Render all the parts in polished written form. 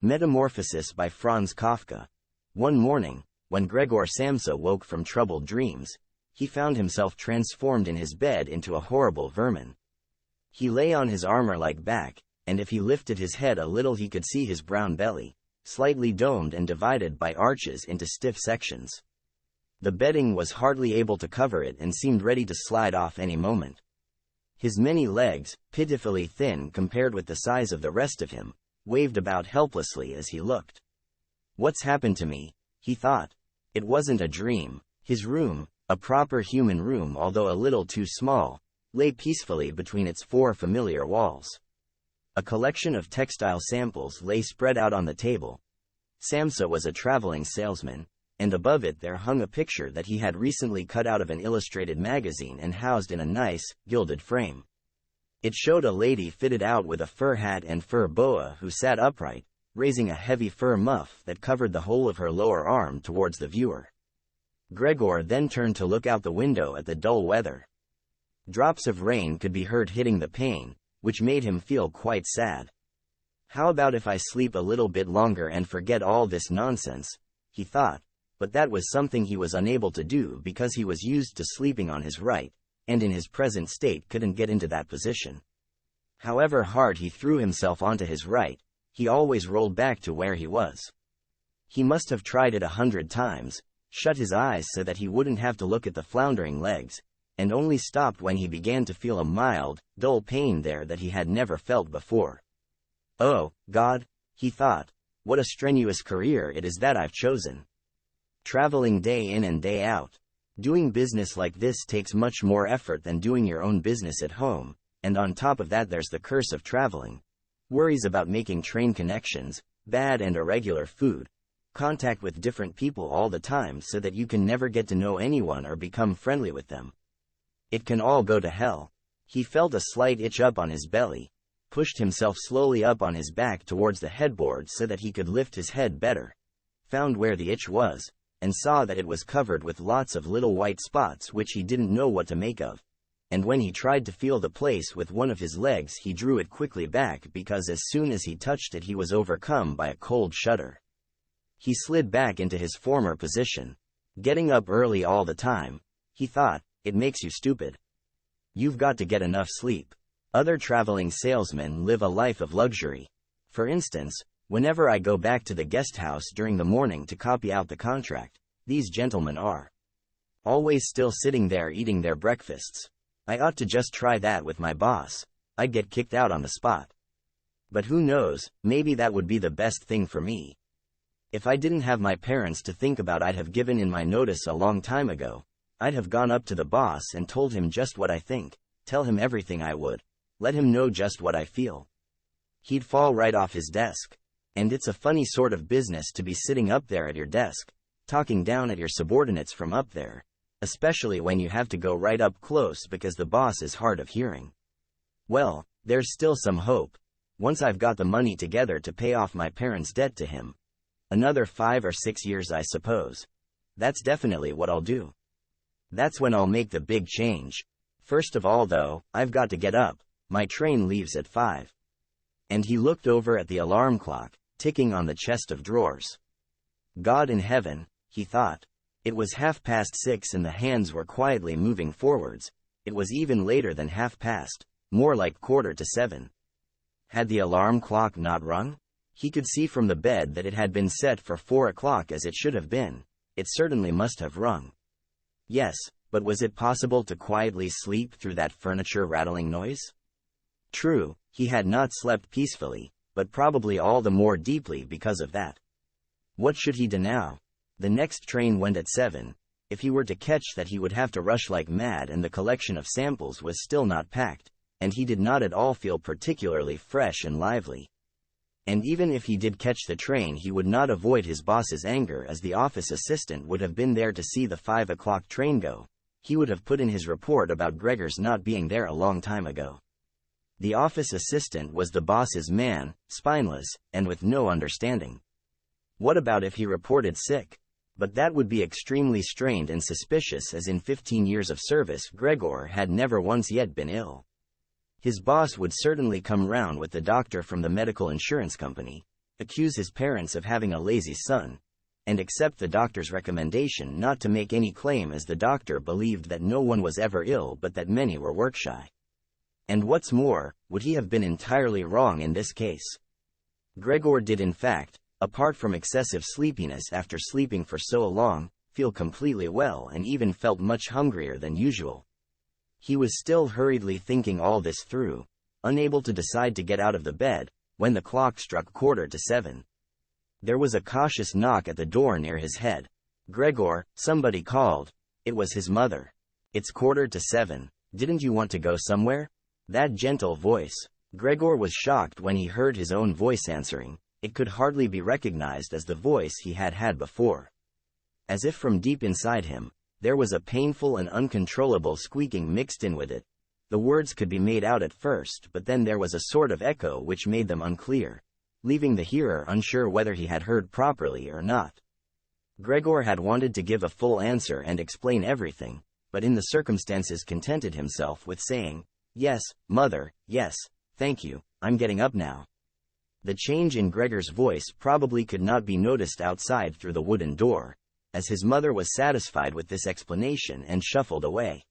Metamorphosis by Franz Kafka. One morning, when Gregor Samsa woke from troubled dreams, he found himself transformed in his bed into a horrible vermin. He lay on his armor-like back, and if he lifted his head a little he could see his brown belly, slightly domed and divided by arches into stiff sections. The bedding was hardly able to cover it and seemed ready to slide off any moment. His many legs, pitifully thin compared with the size of the rest of him, waved about helplessly as he looked. "What's happened to me?" he thought. It wasn't a dream. His room, a proper human room although a little too small, lay peacefully between its four familiar walls. A collection of textile samples lay spread out on the table. Samsa was a traveling salesman, and above it there hung a picture that he had recently cut out of an illustrated magazine and housed in a nice, gilded frame. It showed a lady fitted out with a fur hat and fur boa who sat upright, raising a heavy fur muff that covered the whole of her lower arm towards the viewer. Gregor then turned to look out the window at the dull weather. Drops of rain could be heard hitting the pane, which made him feel quite sad. "How about if I sleep a little bit longer and forget all this nonsense?" he thought, but that was something he was unable to do because he was used to sleeping on his right, and in his present state couldn't get into that position. However hard he threw himself onto his right, he always rolled back to where he was. He must have tried it 100 times, shut his eyes so that he wouldn't have to look at the floundering legs, and only stopped when he began to feel a mild, dull pain there that he had never felt before. "Oh, God," he thought, "what a strenuous career it is that I've chosen. Traveling day in and day out. Doing business like this takes much more effort than doing your own business at home, and on top of that there's the curse of traveling. Worries about making train connections, bad and irregular food, contact with different people all the time so that you can never get to know anyone or become friendly with them. It can all go to hell." He felt a slight itch up on his belly, pushed himself slowly up on his back towards the headboard so that he could lift his head better, found where the itch was, and saw that it was covered with lots of little white spots which he didn't know what to make of, and when he tried to feel the place with one of his legs he drew it quickly back because as soon as he touched it he was overcome by a cold shudder. He slid back into his former position. "Getting up early all the time," he thought, "it makes you stupid. You've got to get enough sleep. Other traveling salesmen live a life of luxury. For instance, whenever I go back to the guest house during the morning to copy out the contract, these gentlemen are always still sitting there eating their breakfasts. I ought to just try that with my boss. I'd get kicked out on the spot. But who knows, maybe that would be the best thing for me. If I didn't have my parents to think about I'd have given in my notice a long time ago. I'd have gone up to the boss and told him just what I think, tell him everything I would, let him know just what I feel. He'd fall right off his desk. And it's a funny sort of business to be sitting up there at your desk, talking down at your subordinates from up there, especially when you have to go right up close because the boss is hard of hearing. Well, there's still some hope. Once I've got the money together to pay off my parents' debt to him. Another 5 or 6 years I suppose. That's definitely what I'll do. That's when I'll make the big change. First of all though, I've got to get up. My train leaves at 5. And he looked over at the alarm clock, ticking on the chest of drawers. God in heaven, he thought. It was 6:30 and the hands were quietly moving forwards. It was even later than 6:30, more like 6:45. Had the alarm clock not rung? He could see from the bed that it had been set for 4 o'clock as it should have been. It certainly must have rung. Yes, but was it possible to quietly sleep through that furniture rattling noise? True, he had not slept peacefully, but probably all the more deeply because of that. What should he do now? The next train went at 7. If he were to catch that he would have to rush like mad and the collection of samples was still not packed, and he did not at all feel particularly fresh and lively. And even if he did catch the train he would not avoid his boss's anger as the office assistant would have been there to see the 5 o'clock train go. He would have put in his report about Gregor's not being there a long time ago. The office assistant was the boss's man, spineless, and with no understanding. What about if he reported sick? But that would be extremely strained and suspicious as in 15 years of service Gregor had never once yet been ill. His boss would certainly come round with the doctor from the medical insurance company, accuse his parents of having a lazy son, and accept the doctor's recommendation not to make any claim, as the doctor believed that no one was ever ill but that many were work-shy. And what's more, would he have been entirely wrong in this case? Gregor did in fact, apart from excessive sleepiness after sleeping for so long, feel completely well and even felt much hungrier than usual. He was still hurriedly thinking all this through, unable to decide to get out of the bed, when the clock struck 7:15. There was a cautious knock at the door near his head. "Gregor," somebody called. It was his mother. "It's 7:15. Didn't you want to go somewhere?" That gentle voice. Gregor was shocked when he heard his own voice answering. It could hardly be recognized as the voice he had had before. As if from deep inside him, there was a painful and uncontrollable squeaking mixed in with it. The words could be made out at first, but then there was a sort of echo which made them unclear, leaving the hearer unsure whether he had heard properly or not. Gregor had wanted to give a full answer and explain everything, but in the circumstances contented himself with saying, "Yes, mother, yes, thank you, I'm getting up now." The change in Gregor's voice probably could not be noticed outside through the wooden door, as his mother was satisfied with this explanation and shuffled away.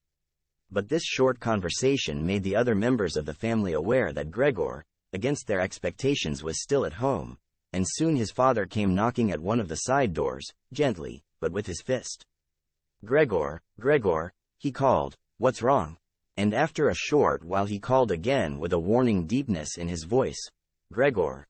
But this short conversation made the other members of the family aware that Gregor, against their expectations, was still at home, and soon his father came knocking at one of the side doors, gently, but with his fist. "Gregor, Gregor," he called, "what's wrong?" And after a short while he called again with a warning deepness in his voice, "Gregor,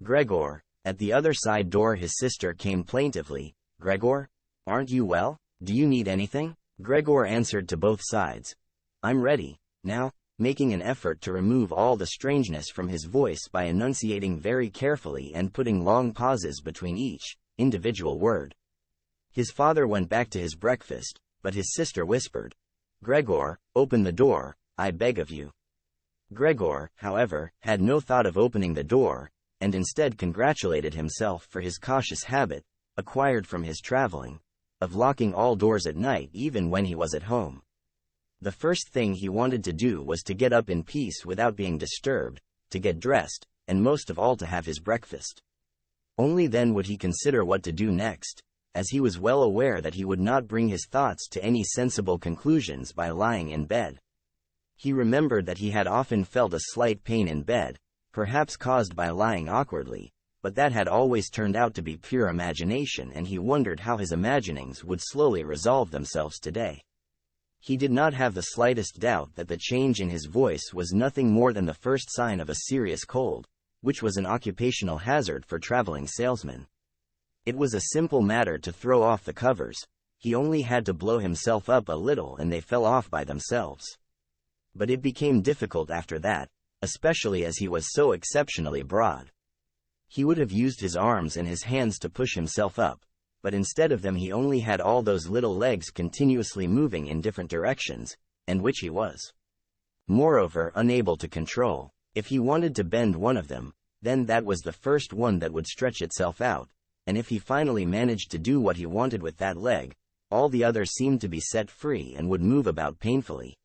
Gregor." At the other side door his sister came plaintively, "Gregor, aren't you well? Do you need anything?" Gregor answered to both sides, "I'm ready, now," making an effort to remove all the strangeness from his voice by enunciating very carefully and putting long pauses between each individual word. His father went back to his breakfast, but his sister whispered, "Gregor, open the door, I beg of you." Gregor, however, had no thought of opening the door, and instead congratulated himself for his cautious habit, acquired from his traveling, of locking all doors at night even when he was at home. The first thing he wanted to do was to get up in peace without being disturbed, to get dressed, and most of all to have his breakfast. Only then would he consider what to do next, as he was well aware that he would not bring his thoughts to any sensible conclusions by lying in bed. He remembered that he had often felt a slight pain in bed, perhaps caused by lying awkwardly, but that had always turned out to be pure imagination, and he wondered how his imaginings would slowly resolve themselves today. He did not have the slightest doubt that the change in his voice was nothing more than the first sign of a serious cold, which was an occupational hazard for traveling salesmen. It was a simple matter to throw off the covers. He only had to blow himself up a little and they fell off by themselves. But it became difficult after that, especially as he was so exceptionally broad. He would have used his arms and his hands to push himself up, but instead of them he only had all those little legs continuously moving in different directions, and which he was, moreover, unable to control. If he wanted to bend one of them, then that was the first one that would stretch itself out, and if he finally managed to do what he wanted with that leg, all the others seemed to be set free and would move about painfully.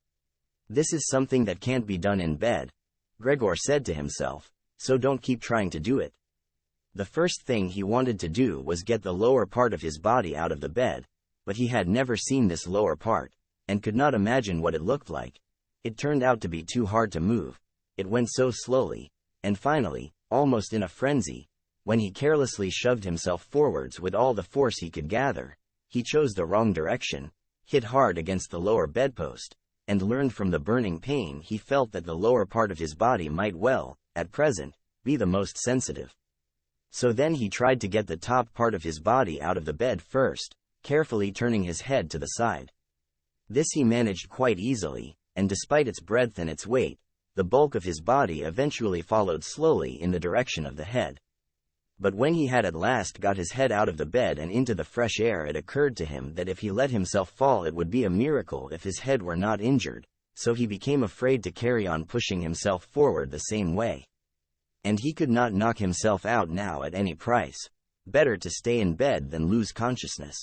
"This is something that can't be done in bed," Gregor said to himself, "so don't keep trying to do it." The first thing he wanted to do was get the lower part of his body out of the bed, but he had never seen this lower part, and could not imagine what it looked like. It turned out to be too hard to move. It went so slowly, and finally, almost in a frenzy, when he carelessly shoved himself forwards with all the force he could gather, he chose the wrong direction, hit hard against the lower bedpost, and learned from the burning pain he felt that the lower part of his body might well, at present, be the most sensitive. So then he tried to get the top part of his body out of the bed first, carefully turning his head to the side. This he managed quite easily, and despite its breadth and its weight, the bulk of his body eventually followed slowly in the direction of the head. But when he had at last got his head out of the bed and into the fresh air, it occurred to him that if he let himself fall it would be a miracle if his head were not injured, so he became afraid to carry on pushing himself forward the same way. And he could not knock himself out now at any price. Better to stay in bed than lose consciousness.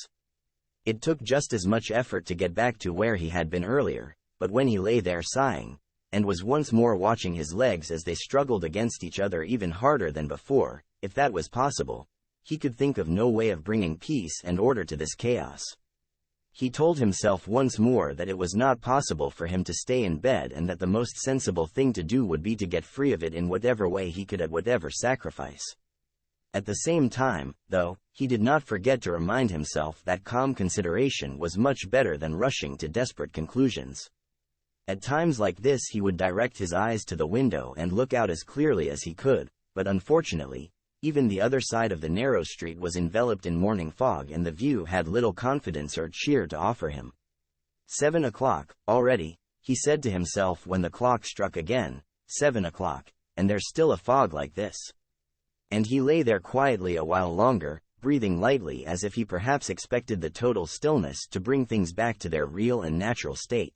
It took just as much effort to get back to where he had been earlier, but when he lay there sighing, and was once more watching his legs as they struggled against each other even harder than before. If that was possible, he could think of no way of bringing peace and order to this chaos. He told himself once more that it was not possible for him to stay in bed and that the most sensible thing to do would be to get free of it in whatever way he could at whatever sacrifice. At the same time, though, he did not forget to remind himself that calm consideration was much better than rushing to desperate conclusions. At times like this he would direct his eyes to the window and look out as clearly as he could, but unfortunately, even the other side of the narrow street was enveloped in morning fog and the view had little confidence or cheer to offer him. 7 o'clock, already, he said to himself when the clock struck again. 7 o'clock, and there's still a fog like this. And he lay there quietly a while longer, breathing lightly as if he perhaps expected the total stillness to bring things back to their real and natural state.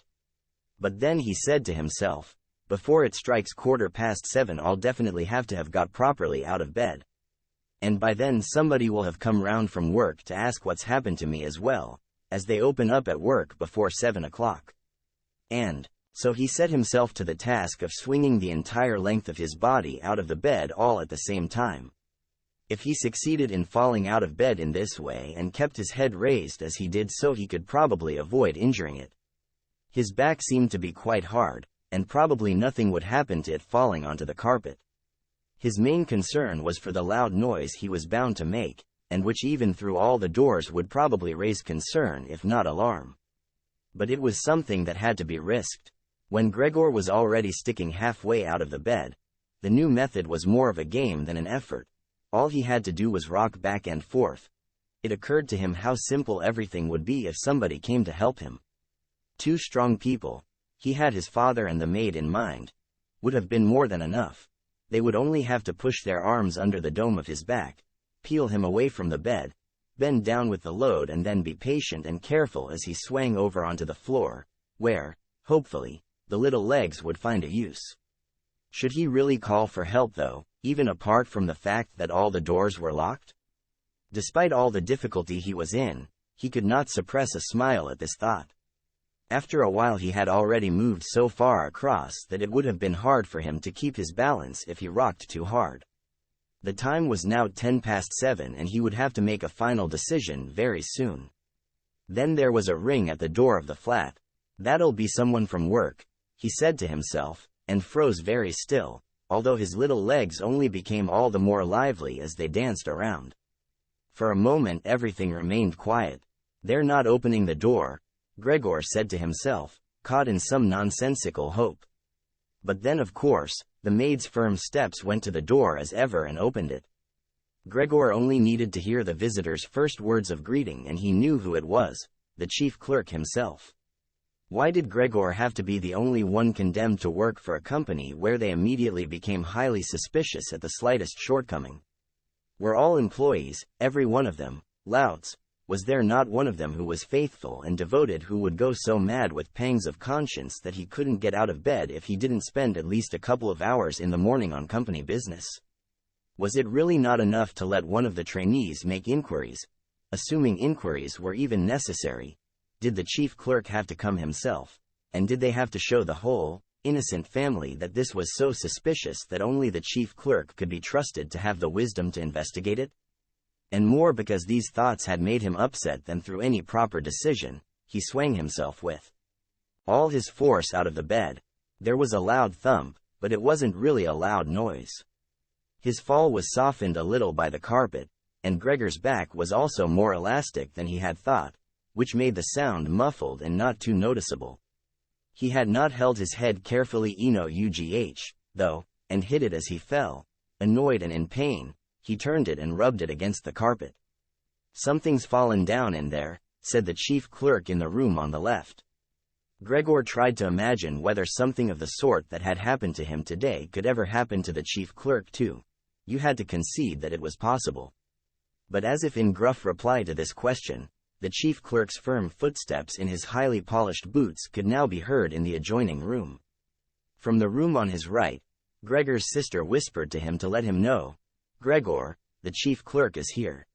But then he said to himself, before it strikes 7:15 I'll definitely have to have got properly out of bed. And by then somebody will have come round from work to ask what's happened to me as well, as they open up at work before 7 o'clock. And so he set himself to the task of swinging the entire length of his body out of the bed all at the same time. If he succeeded in falling out of bed in this way and kept his head raised as he did so, he could probably avoid injuring it. His back seemed to be quite hard, and probably nothing would happen to it falling onto the carpet. His main concern was for the loud noise he was bound to make, and which even through all the doors would probably raise concern if not alarm. But it was something that had to be risked. When Gregor was already sticking halfway out of the bed, the new method was more of a game than an effort. All he had to do was rock back and forth. It occurred to him how simple everything would be if somebody came to help him. 2 strong people, he had his father and the maid in mind, would have been more than enough. They would only have to push their arms under the dome of his back, peel him away from the bed, bend down with the load and then be patient and careful as he swang over onto the floor, where, hopefully, the little legs would find a use. Should he really call for help though, even apart from the fact that all the doors were locked? Despite all the difficulty he was in, he could not suppress a smile at this thought. After a while he had already moved so far across that it would have been hard for him to keep his balance if he rocked too hard. The time was now 7:10 and he would have to make a final decision very soon. Then there was a ring at the door of the flat. That'll be someone from work, he said to himself, and froze very still, although his little legs only became all the more lively as they danced around. For a moment everything remained quiet. They're not opening the door, Gregor said to himself, caught in some nonsensical hope. But then of course, the maid's firm steps went to the door as ever and opened it. Gregor only needed to hear the visitor's first words of greeting and he knew who it was, the chief clerk himself. Why did Gregor have to be the only one condemned to work for a company where they immediately became highly suspicious at the slightest shortcoming? Were all employees, every one of them, louts? Was there not one of them who was faithful and devoted, who would go so mad with pangs of conscience that he couldn't get out of bed if he didn't spend at least a couple of hours in the morning on company business? Was it really not enough to let one of the trainees make inquiries? Assuming inquiries were even necessary, did the chief clerk have to come himself, and did they have to show the whole, innocent family that this was so suspicious that only the chief clerk could be trusted to have the wisdom to investigate it? And more because these thoughts had made him upset than through any proper decision, he swung himself with all his force out of the bed. There was a loud thump, but it wasn't really a loud noise. His fall was softened a little by the carpet, and Gregor's back was also more elastic than he had thought, which made the sound muffled and not too noticeable. He had not held his head carefully though, and hit it as he fell. Annoyed and in pain, he turned it and rubbed it against the carpet. Something's fallen down in there, said the chief clerk in the room on the left. Gregor tried to imagine whether something of the sort that had happened to him today could ever happen to the chief clerk too. You had to concede that it was possible. But as if in gruff reply to this question, the chief clerk's firm footsteps in his highly polished boots could now be heard in the adjoining room. From the room on his right, Gregor's sister whispered to him to let him know. Gregor, the chief clerk is here.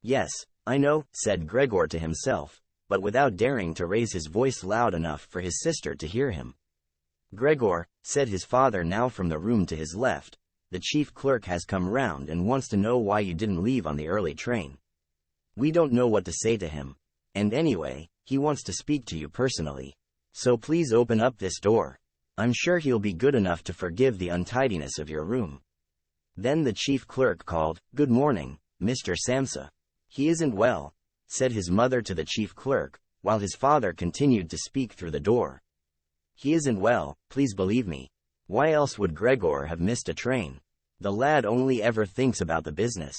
Yes, I know, said Gregor to himself, but without daring to raise his voice loud enough for his sister to hear him. Gregor, said his father now from the room to his left, the chief clerk has come round and wants to know why you didn't leave on the early train. We don't know what to say to him. And anyway, he wants to speak to you personally. So please open up this door. I'm sure he'll be good enough to forgive the untidiness of your room. Then the chief clerk called, "Good morning, Mr. Samsa." "He isn't well," said his mother to the chief clerk, while his father continued to speak through the door. "He isn't well, please believe me. Why else would Gregor have missed a train? The lad only ever thinks about the business.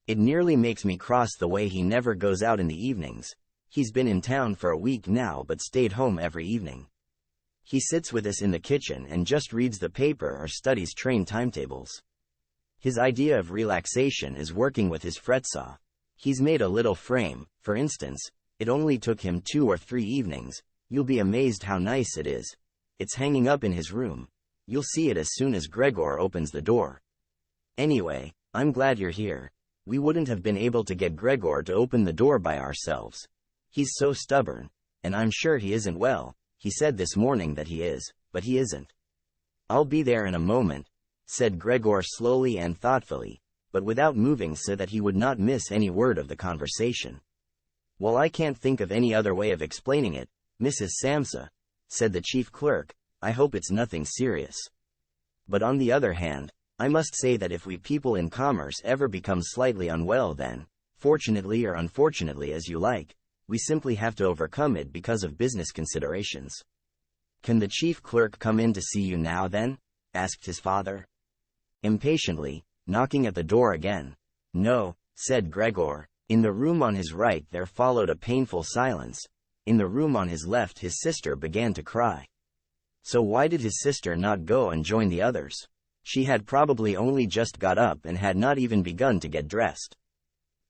It nearly makes me cross the way he never goes out in the evenings. He's been in town for a week now but stayed home every evening. He sits with us in the kitchen and just reads the paper or studies train timetables. His idea of relaxation is working with his fretsaw. He's made a little frame, for instance. It only took him 2 or 3 evenings. You'll be amazed how nice it is. It's hanging up in his room. You'll see it as soon as Gregor opens the door. Anyway, I'm glad you're here. We wouldn't have been able to get Gregor to open the door by ourselves. He's so stubborn, and I'm sure he isn't well. He said this morning that he is, but he isn't." "I'll be there in a moment," said Gregor slowly and thoughtfully, but without moving so that he would not miss any word of the conversation. "Well, I can't think of any other way of explaining it, Mrs. Samsa," said the chief clerk. "I hope it's nothing serious. But on the other hand, I must say that if we people in commerce ever become slightly unwell, then, fortunately or unfortunately as you like, we simply have to overcome it because of business considerations." "Can the chief clerk come in to see you now then?" asked his father, impatiently, knocking at the door again. "No," said Gregor. In the room on his right there followed a painful silence. In the room on his left his sister began to cry. So why did his sister not go and join the others? She had probably only just got up and had not even begun to get dressed.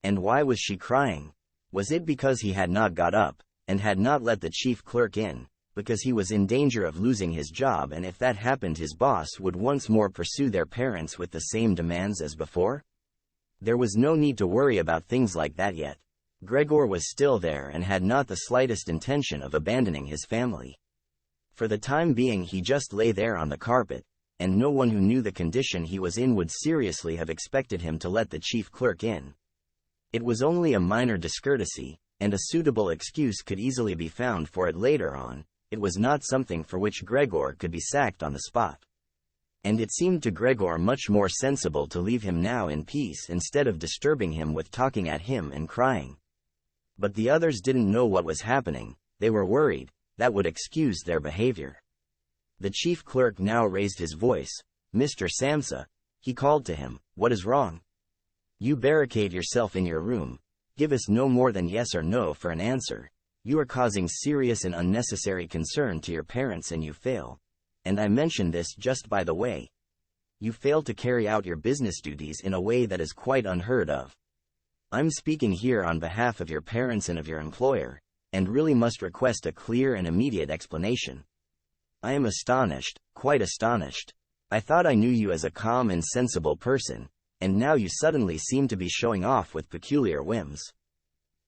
And why was she crying? Was it because he had not got up, and had not let the chief clerk in, because he was in danger of losing his job, and if that happened his boss would once more pursue their parents with the same demands as before? There was no need to worry about things like that yet. Gregor was still there and had not the slightest intention of abandoning his family. For the time being he just lay there on the carpet, and no one who knew the condition he was in would seriously have expected him to let the chief clerk in. It was only a minor discourtesy, and a suitable excuse could easily be found for it later on. It was not something for which Gregor could be sacked on the spot. And it seemed to Gregor much more sensible to leave him now in peace instead of disturbing him with talking at him and crying. But the others didn't know what was happening. They were worried. That would excuse their behavior. The chief clerk now raised his voice. "Mr. Samsa," he called to him, "what is wrong? You barricade yourself in your room. Give us no more than yes or no for an answer. You are causing serious and unnecessary concern to your parents and you fail. And I mention this just by the way. You fail to carry out your business duties in a way that is quite unheard of. I'm speaking here on behalf of your parents and of your employer, and really must request a clear and immediate explanation. I am astonished, quite astonished. I thought I knew you as a calm and sensible person, and now you suddenly seem to be showing off with peculiar whims.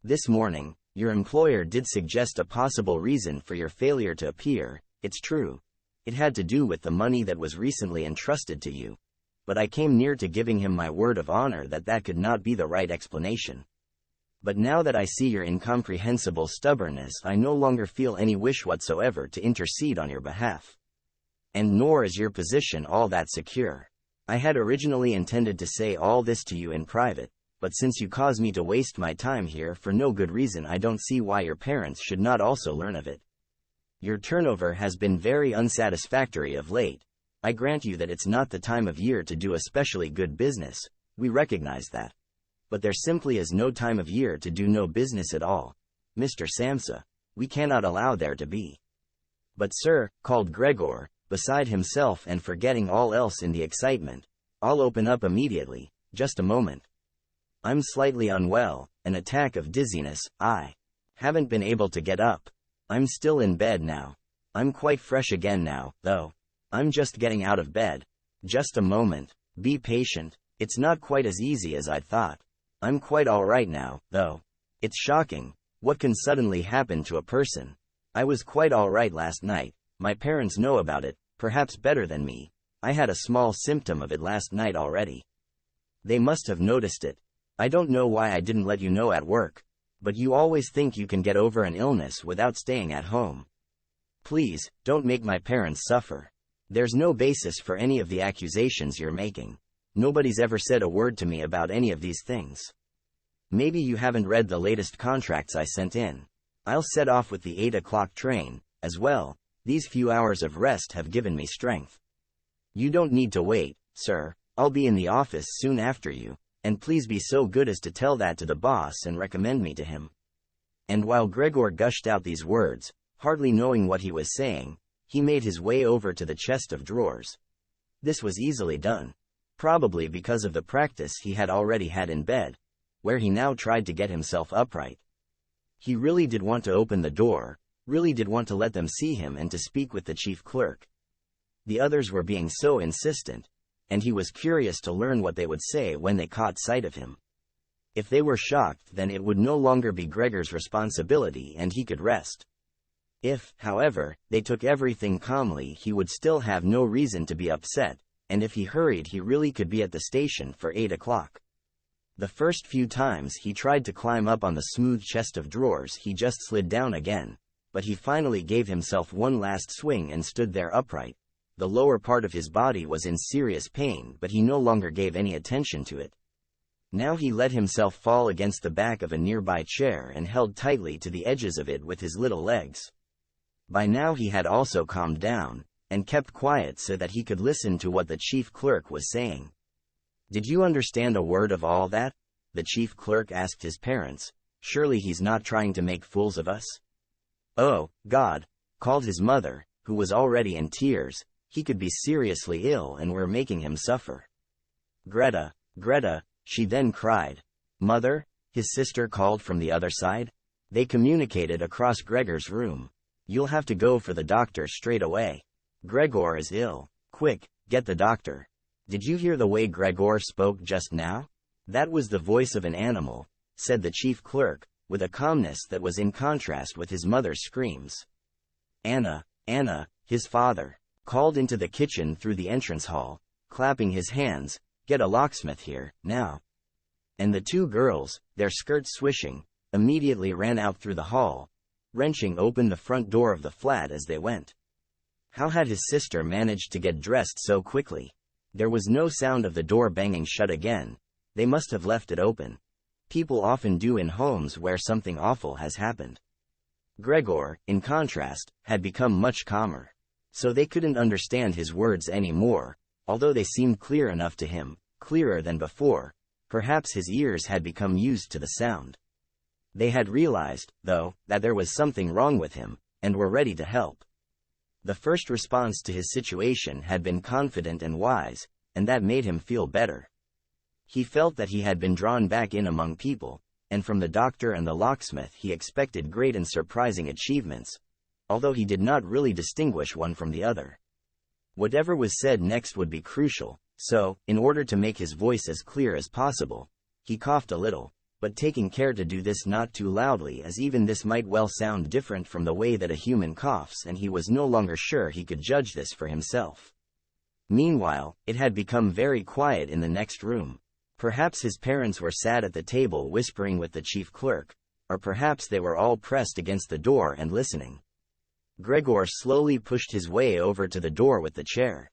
This morning, your employer did suggest a possible reason for your failure to appear. It's true. It had to do with the money that was recently entrusted to you. But I came near to giving him my word of honor that that could not be the right explanation. But now that I see your incomprehensible stubbornness, I no longer feel any wish whatsoever to intercede on your behalf. And nor is your position all that secure. I had originally intended to say all this to you in private, but since you cause me to waste my time here for no good reason, I don't see why your parents should not also learn of it. Your turnover has been very unsatisfactory of late. I grant you that it's not the time of year to do especially good business. We recognize that. But there simply is no time of year to do no business at all. Mr. Samsa, we cannot allow there to be. But sir, called Gregor, beside himself and forgetting all else in the excitement, I'll open up immediately, just a moment. I'm slightly unwell, an attack of dizziness. I haven't been able to get up. I'm still in bed now. I'm quite fresh again now, though. I'm just getting out of bed. Just a moment. Be patient. It's not quite as easy as I'd thought. I'm quite all right now, though. It's shocking. What can suddenly happen to a person? I was quite all right last night. My parents know about it. perhaps better than me. I had a small symptom of it last night already. They must have noticed it. I don't know why I didn't let you know at work, but you always think you can get over an illness without staying at home. Please, don't make my parents suffer. There's no basis for any of the accusations you're making. Nobody's ever said a word to me about any of these things. Maybe you haven't read the latest contracts I sent in. I'll set off with the 8 o'clock train, as well. These few hours of rest have given me strength. You don't need to wait, sir. I'll be in the office soon after you, and please be so good as to tell that to the boss and recommend me to him. And while Gregor gushed out these words, hardly knowing what he was saying, he made his way over to the chest of drawers. This was easily done, probably because of the practice he had already had in bed, where he now tried to get himself upright. He really did want to open the door, really did want to let them see him and to speak with the chief clerk. The others were being so insistent, and he was curious to learn what they would say when they caught sight of him. If they were shocked, then it would no longer be Gregor's responsibility and he could rest. If, however, they took everything calmly, he would still have no reason to be upset, and if he hurried, he really could be at the station for 8 o'clock. The first few times he tried to climb up on the smooth chest of drawers, he just slid down again, but he finally gave himself one last swing and stood there upright. The lower part of his body was in serious pain, but he no longer gave any attention to it. Now he let himself fall against the back of a nearby chair and held tightly to the edges of it with his little legs. By now he had also calmed down, and kept quiet so that he could listen to what the chief clerk was saying. "Did you understand a word of all that?" the chief clerk asked his parents. "Surely he's not trying to make fools of us?" "Oh, God," called his mother, who was already in tears. He could be seriously ill and we're making him suffer. "Greta, Greta," she then cried. "Mother," his sister called from the other side. They communicated across Gregor's room. "You'll have to go for the doctor straight away. Gregor is ill. Quick, get the doctor." "Did you hear the way Gregor spoke just now? That was the voice of an animal," said the chief clerk, with a calmness that was in contrast with his mother's screams. Anna, his father, called into the kitchen through the entrance hall, clapping his hands. "Get a locksmith here, now." And the two girls, their skirts swishing, immediately ran out through the hall, wrenching open the front door of the flat as they went. How had his sister managed to get dressed so quickly? There was no sound of the door banging shut again. They must have left it open. People often do in homes where something awful has happened. Gregor, in contrast, had become much calmer. So they couldn't understand his words anymore, although they seemed clear enough to him, clearer than before. Perhaps his ears had become used to the sound. They had realized, though, that there was something wrong with him, and were ready to help. The first response to his situation had been confident and wise, and that made him feel better. He felt that he had been drawn back in among people, and from the doctor and the locksmith he expected great and surprising achievements, although he did not really distinguish one from the other. Whatever was said next would be crucial, so, in order to make his voice as clear as possible, he coughed a little, but taking care to do this not too loudly, as even this might well sound different from the way that a human coughs, and he was no longer sure he could judge this for himself. Meanwhile, it had become very quiet in the next room. Perhaps his parents were sat at the table whispering with the chief clerk, or perhaps they were all pressed against the door and listening. Gregor slowly pushed his way over to the door with the chair.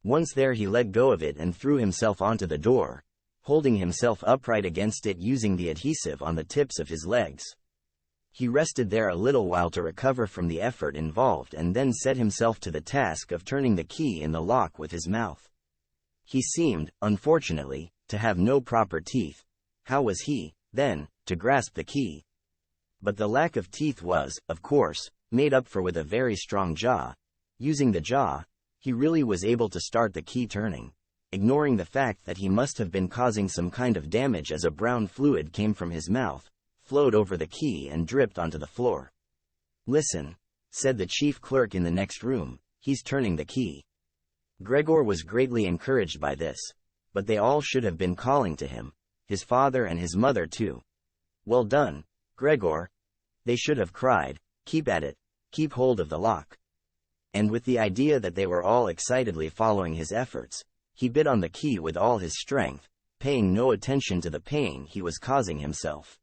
Once there, he let go of it and threw himself onto the door, holding himself upright against it using the adhesive on the tips of his legs. He rested there a little while to recover from the effort involved and then set himself to the task of turning the key in the lock with his mouth. He seemed, unfortunately, to have no proper teeth. How was he, then, to grasp the key? But the lack of teeth was, of course, made up for with a very strong jaw. Using the jaw, he really was able to start the key turning, ignoring the fact that he must have been causing some kind of damage as a brown fluid came from his mouth, flowed over the key and dripped onto the floor. "Listen," said the chief clerk in the next room, "he's turning the key." Gregor was greatly encouraged by this, but they all should have been calling to him, his father and his mother too. "Well done, Gregor," they should have cried. "Keep at it, keep hold of the lock." And with the idea that they were all excitedly following his efforts, he bit on the key with all his strength, paying no attention to the pain he was causing himself.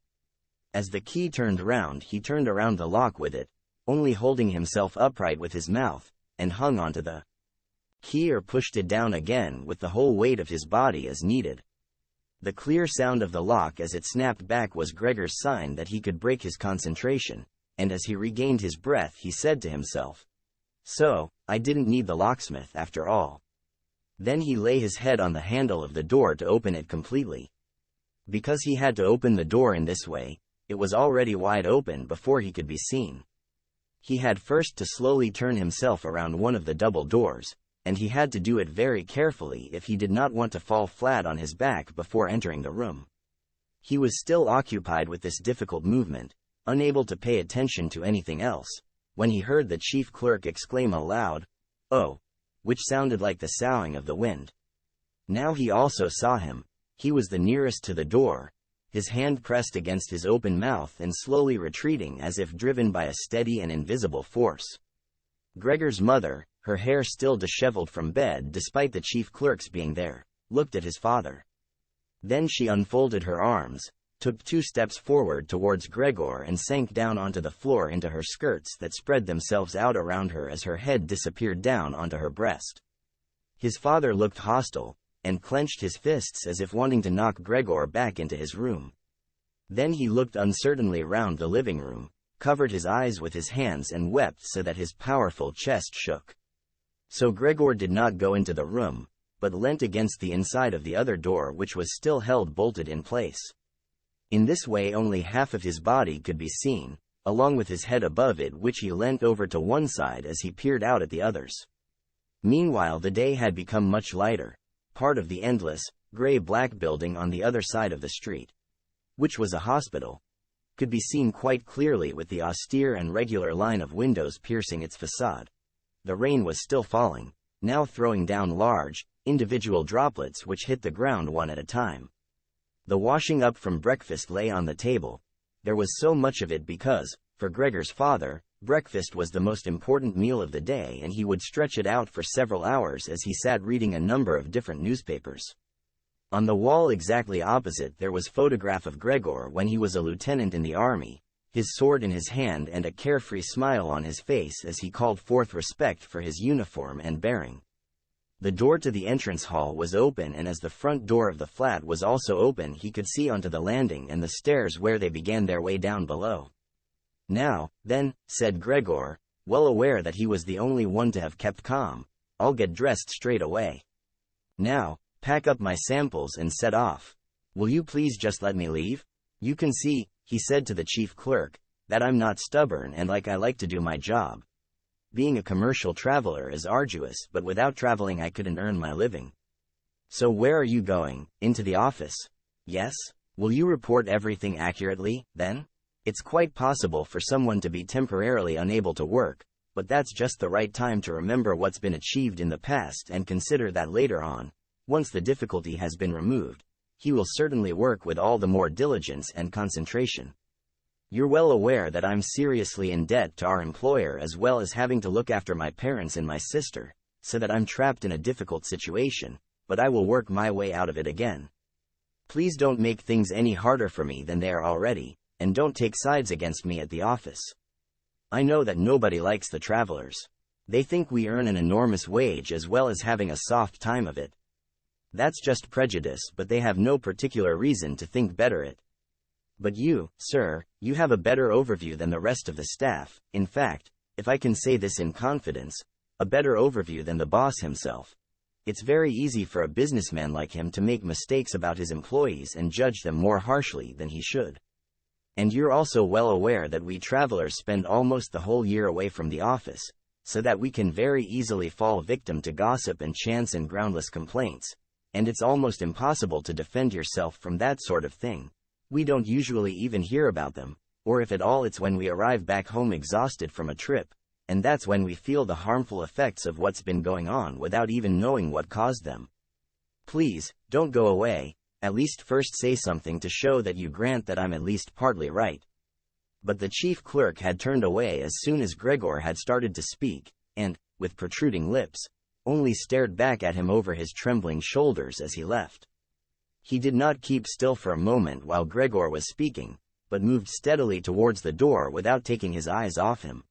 As the key turned round, he turned around the lock with it, only holding himself upright with his mouth, and hung onto the key or pushed it down again with the whole weight of his body as needed. The clear sound of the lock as it snapped back was Gregor's sign that he could break his concentration, and as he regained his breath he said to himself, "So, I didn't need the locksmith after all." Then he lay his head on the handle of the door to open it completely. Because he had to open the door in this way, it was already wide open before he could be seen. He had first to slowly turn himself around one of the double doors, and he had to do it very carefully if he did not want to fall flat on his back before entering the room. He was still occupied with this difficult movement, unable to pay attention to anything else, when he heard the chief clerk exclaim aloud, "Oh," which sounded like the soughing of the wind. Now he also saw him. He was the nearest to the door, his hand pressed against his open mouth and slowly retreating as if driven by a steady and invisible force. Gregor's mother, her hair still disheveled from bed despite the chief clerk's being there, looked at his father. Then she unfolded her arms, took 2 steps forward towards Gregor and sank down onto the floor into her skirts that spread themselves out around her as her head disappeared down onto her breast. His father looked hostile, and clenched his fists as if wanting to knock Gregor back into his room. Then he looked uncertainly round the living room, covered his eyes with his hands and wept so that his powerful chest shook. So Gregor did not go into the room, but leant against the inside of the other door which was still held bolted in place. In this way only half of his body could be seen, along with his head above it which he leant over to one side as he peered out at the others. Meanwhile the day had become much lighter. Part of the endless, gray-black building on the other side of the street, which was a hospital, could be seen quite clearly with the austere and regular line of windows piercing its facade. The rain was still falling, now throwing down large, individual droplets which hit the ground one at a time. The washing up from breakfast lay on the table. There was so much of it because, for Gregor's father, breakfast was the most important meal of the day and he would stretch it out for several hours as he sat reading a number of different newspapers. On the wall exactly opposite there was a photograph of Gregor when he was a lieutenant in the army, his sword in his hand and a carefree smile on his face as he called forth respect for his uniform and bearing. The door to the entrance hall was open and as the front door of the flat was also open he could see onto the landing and the stairs where they began their way down below. "Now, then," said Gregor, well aware that he was the only one to have kept calm, "I'll get dressed straight away. Now, pack up my samples and set off. Will you please just let me leave? You can see," he said to the chief clerk, "that I'm not stubborn and I like to do my job. Being a commercial traveler is arduous, but without traveling I couldn't earn my living. So where are you going? Into the office? Yes? Will you report everything accurately, then? It's quite possible for someone to be temporarily unable to work, but that's just the right time to remember what's been achieved in the past and consider that later on, once the difficulty has been removed, he will certainly work with all the more diligence and concentration. You're well aware that I'm seriously in debt to our employer as well as having to look after my parents and my sister, so that I'm trapped in a difficult situation, but I will work my way out of it again. Please don't make things any harder for me than they are already, and don't take sides against me at the office. I know that nobody likes the travelers. They think we earn an enormous wage as well as having a soft time of it. That's just prejudice, but they have no particular reason to think better it. But you, sir, you have a better overview than the rest of the staff, in fact, if I can say this in confidence, a better overview than the boss himself. It's very easy for a businessman like him to make mistakes about his employees and judge them more harshly than he should. And you're also well aware that we travelers spend almost the whole year away from the office, so that we can very easily fall victim to gossip and chance and groundless complaints, and it's almost impossible to defend yourself from that sort of thing. We don't usually even hear about them, or if at all it's when we arrive back home exhausted from a trip, and that's when we feel the harmful effects of what's been going on without even knowing what caused them. Please, don't go away, at least first say something to show that you grant that I'm at least partly right." But the chief clerk had turned away as soon as Gregor had started to speak, and, with protruding lips, only stared back at him over his trembling shoulders as he left. He did not keep still for a moment while Gregor was speaking, but moved steadily towards the door without taking his eyes off him.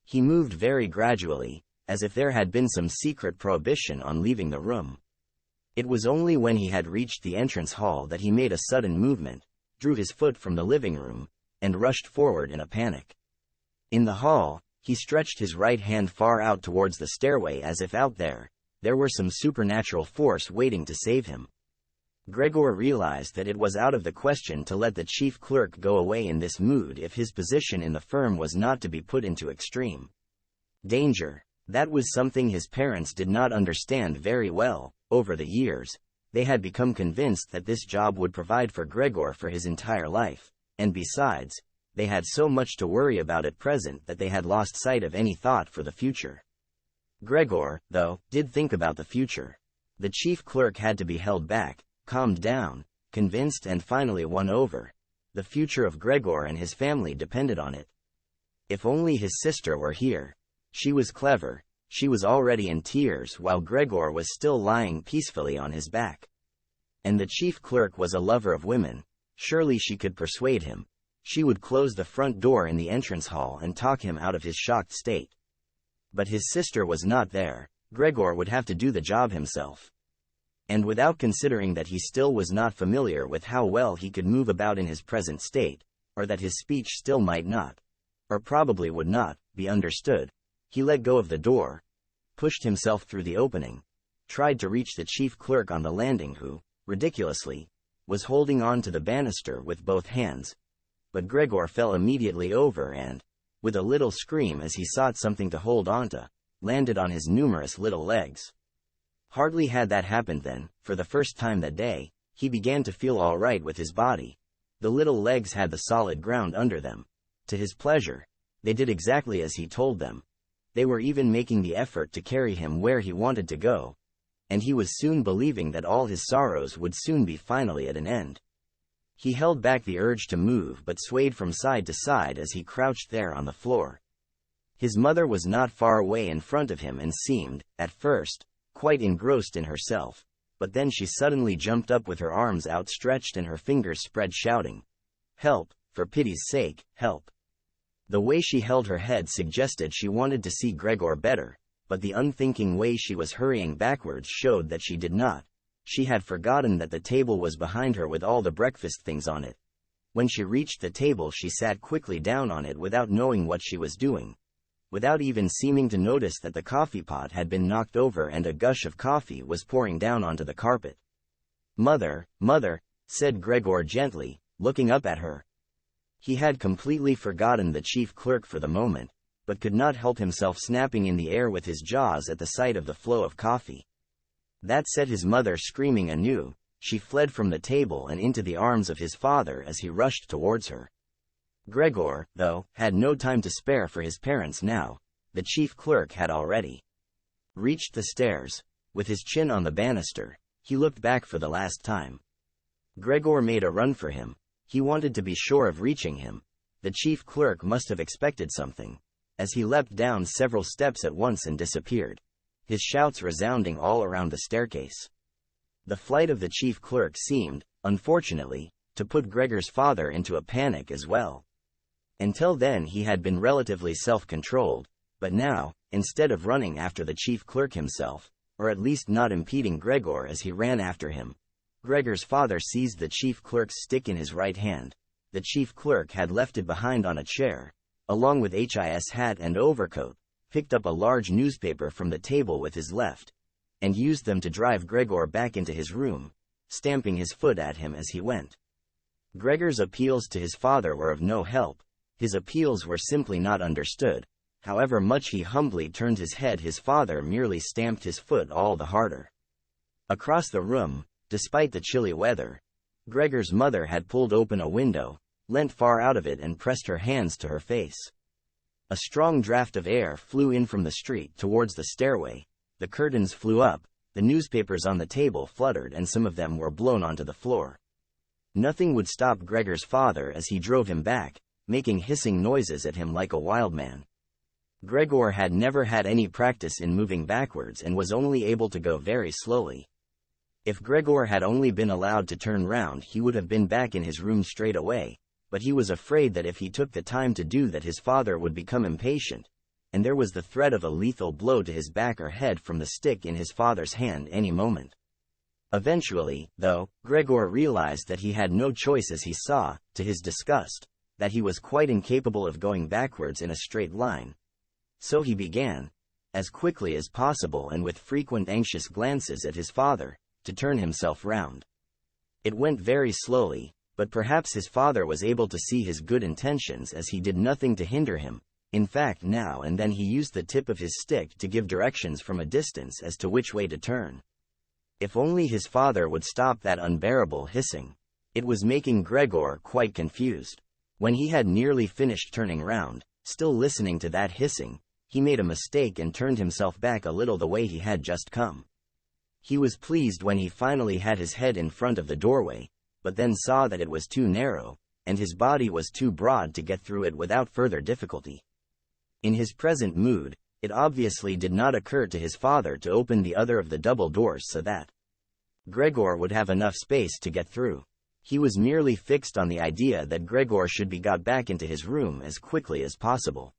He moved very gradually, as if there had been some secret prohibition on leaving the room. It was only when he had reached the entrance hall that he made a sudden movement, drew his foot from the living room, and rushed forward in a panic. In the hall, he stretched his right hand far out towards the stairway as if out there were some supernatural force waiting to save him. Gregor realized that it was out of the question to let the chief clerk go away in this mood if his position in the firm was not to be put into extreme danger. That was something his parents did not understand very well. Over the years, they had become convinced that this job would provide for Gregor for his entire life, and besides, they had so much to worry about at present that they had lost sight of any thought for the future. Gregor, though, did think about the future. The chief clerk had to be held back, calmed down, convinced and finally won over. The future of Gregor and his family depended on it. If only his sister were here. She was clever. She was already in tears while Gregor was still lying peacefully on his back. And the chief clerk was a lover of women. Surely she could persuade him. She would close the front door in the entrance hall and talk him out of his shocked state. But his sister was not there. Gregor would have to do the job himself. And without considering that he still was not familiar with how well he could move about in his present state, or that his speech still might not, or probably would not, be understood, he let go of the door, pushed himself through the opening, tried to reach the chief clerk on the landing who, ridiculously, was holding on to the banister with both hands. But Gregor fell immediately over and, with a little scream as he sought something to hold onto, landed on his numerous little legs. Hardly had that happened than, for the first time that day, he began to feel all right with his body. The little legs had the solid ground under them. To his pleasure, they did exactly as he told them. They were even making the effort to carry him where he wanted to go, and he was soon believing that all his sorrows would soon be finally at an end. He held back the urge to move but swayed from side to side as he crouched there on the floor. His mother was not far away in front of him and seemed, at first, quite engrossed in herself, but then she suddenly jumped up with her arms outstretched and her fingers spread shouting, "Help, for pity's sake, help." The way she held her head suggested she wanted to see Gregor better, but the unthinking way she was hurrying backwards showed that she did not. She had forgotten that the table was behind her with all the breakfast things on it. When she reached the table she sat quickly down on it without knowing what she was doing, without even seeming to notice that the coffee pot had been knocked over and a gush of coffee was pouring down onto the carpet. "Mother, mother," said Gregor gently, looking up at her. He had completely forgotten the chief clerk for the moment, but could not help himself snapping in the air with his jaws at the sight of the flow of coffee. That set his mother screaming anew. She fled from the table and into the arms of his father as he rushed towards her. Gregor, though, had no time to spare for his parents now. The chief clerk had already reached the stairs. With his chin on the banister, he looked back for the last time. Gregor made a run for him. He wanted to be sure of reaching him. The chief clerk must have expected something, as he leapt down several steps at once and disappeared, his shouts resounding all around the staircase. The flight of the chief clerk seemed, unfortunately, to put Gregor's father into a panic as well. Until then he had been relatively self-controlled, but now, instead of running after the chief clerk himself, or at least not impeding Gregor as he ran after him, Gregor's father seized the chief clerk's stick in his right hand. The chief clerk had left it behind on a chair, along with his hat and overcoat, picked up a large newspaper from the table with his left, and used them to drive Gregor back into his room, stamping his foot at him as he went. Gregor's appeals to his father were of no help. His appeals were simply not understood. However much he humbly turned his head, his father merely stamped his foot all the harder. Across the room, despite the chilly weather, Gregor's mother had pulled open a window, leant far out of it and pressed her hands to her face. A strong draft of air flew in from the street towards the stairway. The curtains flew up, the newspapers on the table fluttered and some of them were blown onto the floor. Nothing would stop Gregor's father as he drove him back, making hissing noises at him like a wild man. Gregor had never had any practice in moving backwards and was only able to go very slowly. If Gregor had only been allowed to turn round, he would have been back in his room straight away, but he was afraid that if he took the time to do that, his father would become impatient, and there was the threat of a lethal blow to his back or head from the stick in his father's hand any moment. Eventually, though, Gregor realized that he had no choice as he saw, to his disgust, that he was quite incapable of going backwards in a straight line. So he began, as quickly as possible and with frequent anxious glances at his father, to turn himself round. It went very slowly, but perhaps his father was able to see his good intentions as he did nothing to hinder him. In fact, now and then he used the tip of his stick to give directions from a distance as to which way to turn. If only his father would stop that unbearable hissing. It was making Gregor quite confused. When he had nearly finished turning round, still listening to that hissing, he made a mistake and turned himself back a little the way he had just come. He was pleased when he finally had his head in front of the doorway, but then saw that it was too narrow, and his body was too broad to get through it without further difficulty. In his present mood, it obviously did not occur to his father to open the other of the double doors so that Gregor would have enough space to get through. He was merely fixed on the idea that Gregor should be got back into his room as quickly as possible.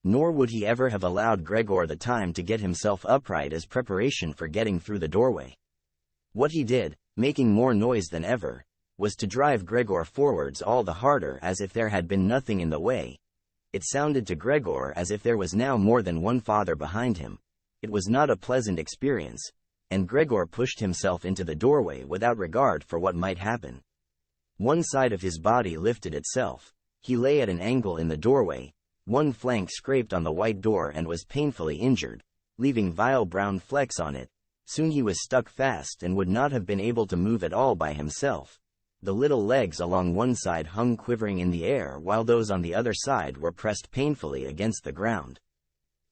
Nor would he ever have allowed Gregor the time to get himself upright as preparation for getting through the doorway. What he did, making more noise than ever, was to drive Gregor forwards all the harder as if there had been nothing in the way. It sounded to Gregor as if there was now more than one father behind him. It was not a pleasant experience, and Gregor pushed himself into the doorway without regard for what might happen. One side of his body lifted itself. He lay at an angle in the doorway. One flank scraped on the white door and was painfully injured, leaving vile brown flecks on it. Soon he was stuck fast and would not have been able to move at all by himself. The little legs along one side hung quivering in the air while those on the other side were pressed painfully against the ground.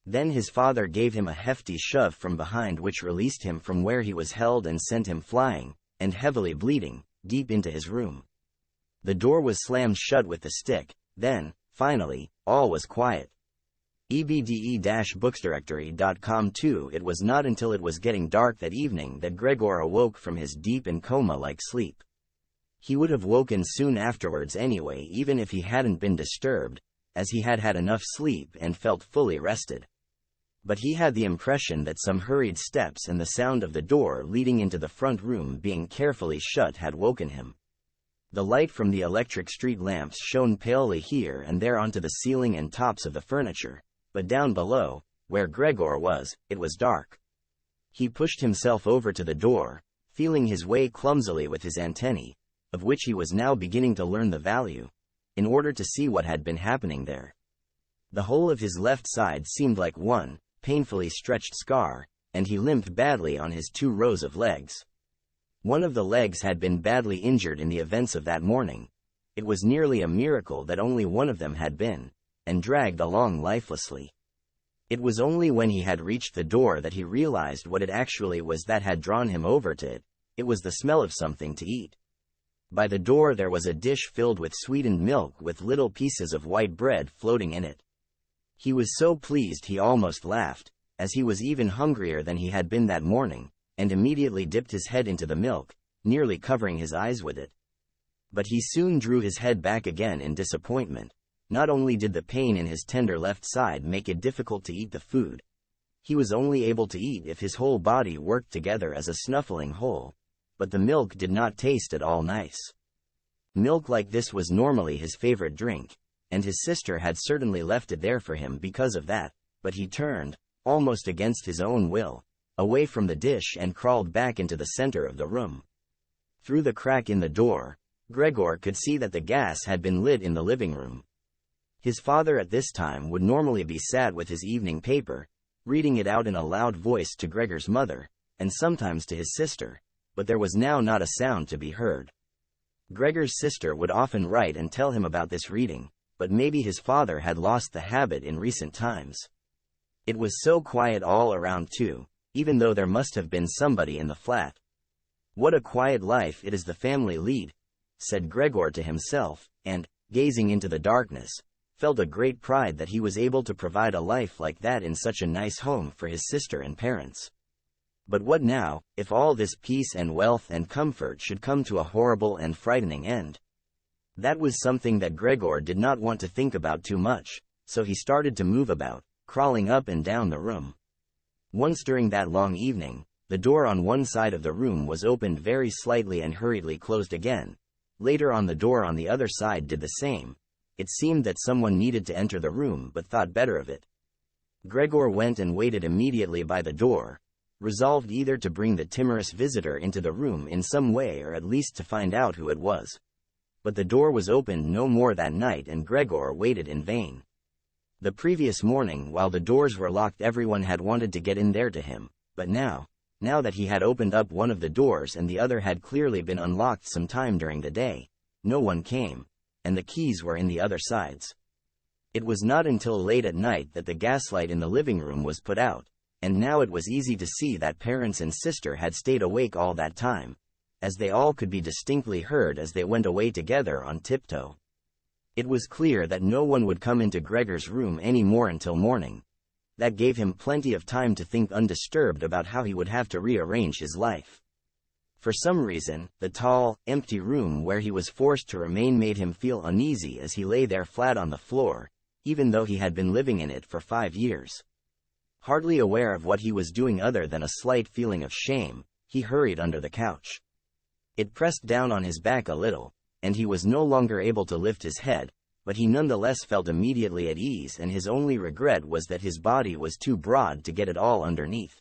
Then his father gave him a hefty shove from behind which released him from where he was held and sent him flying, and heavily bleeding, deep into his room. The door was slammed shut with the stick. Then, finally, all was quiet. ebde-booksdirectory.com 2. It was not until it was getting dark that evening that Gregor awoke from his deep and coma-like sleep. He would have woken soon afterwards anyway even if he hadn't been disturbed, as he had had enough sleep and felt fully rested. But he had the impression that some hurried steps and the sound of the door leading into the front room being carefully shut had woken him. The light from the electric street lamps shone palely here and there onto the ceiling and tops of the furniture, but down below, where Gregor was, it was dark. He pushed himself over to the door, feeling his way clumsily with his antennae, of which he was now beginning to learn the value, in order to see what had been happening there. The whole of his left side seemed like one painfully stretched scar, and he limped badly on his 2 rows of legs. One of the legs had been badly injured in the events of that morning. It was nearly a miracle that only one of them had been, and dragged along lifelessly. It was only when he had reached the door that he realized what it actually was that had drawn him over to it. It was the smell of something to eat. By the door there was a dish filled with sweetened milk with little pieces of white bread floating in it. He was so pleased he almost laughed, as he was even hungrier than he had been that morning, and immediately dipped his head into the milk, nearly covering his eyes with it. But he soon drew his head back again in disappointment. Not only did the pain in his tender left side make it difficult to eat the food, he was only able to eat if his whole body worked together as a snuffling whole, but the milk did not taste at all nice. Milk like this was normally his favorite drink, and his sister had certainly left it there for him because of that, but he turned, almost against his own will, away from the dish and crawled back into the center of the room. Through the crack in the door, Gregor could see that the gas had been lit in the living room. His father at this time would normally be sat with his evening paper, reading it out in a loud voice to Gregor's mother, and sometimes to his sister, but there was now not a sound to be heard. Gregor's sister would often write and tell him about this reading, but maybe his father had lost the habit in recent times. It was so quiet all around too, even though there must have been somebody in the flat. "What a quiet life it is the family lead," said Gregor to himself, and, gazing into the darkness, felt a great pride that he was able to provide a life like that in such a nice home for his sister and parents. But what now, if all this peace and wealth and comfort should come to a horrible and frightening end? That was something that Gregor did not want to think about too much, so he started to move about, crawling up and down the room. Once during that long evening, the door on one side of the room was opened very slightly and hurriedly closed again. Later on, the door on the other side did the same. It seemed that someone needed to enter the room but thought better of it. Gregor went and waited immediately by the door, resolved either to bring the timorous visitor into the room in some way or at least to find out who it was. But the door was opened no more that night, and Gregor waited in vain. The previous morning, while the doors were locked, everyone had wanted to get in there to him, but now that he had opened up one of the doors and the other had clearly been unlocked some time during the day, no one came, and the keys were in the other sides. It was not until late at night that the gaslight in the living room was put out, and now it was easy to see that parents and sister had stayed awake all that time, as they all could be distinctly heard as they went away together on tiptoe. It was clear that no one would come into Gregor's room any more until morning. That gave him plenty of time to think undisturbed about how he would have to rearrange his life. For some reason, the tall, empty room where he was forced to remain made him feel uneasy as he lay there flat on the floor, even though he had been living in it for 5 years. Hardly aware of what he was doing other than a slight feeling of shame, he hurried under the couch. It pressed down on his back a little, and he was no longer able to lift his head, but he nonetheless felt immediately at ease, and his only regret was that his body was too broad to get it all underneath.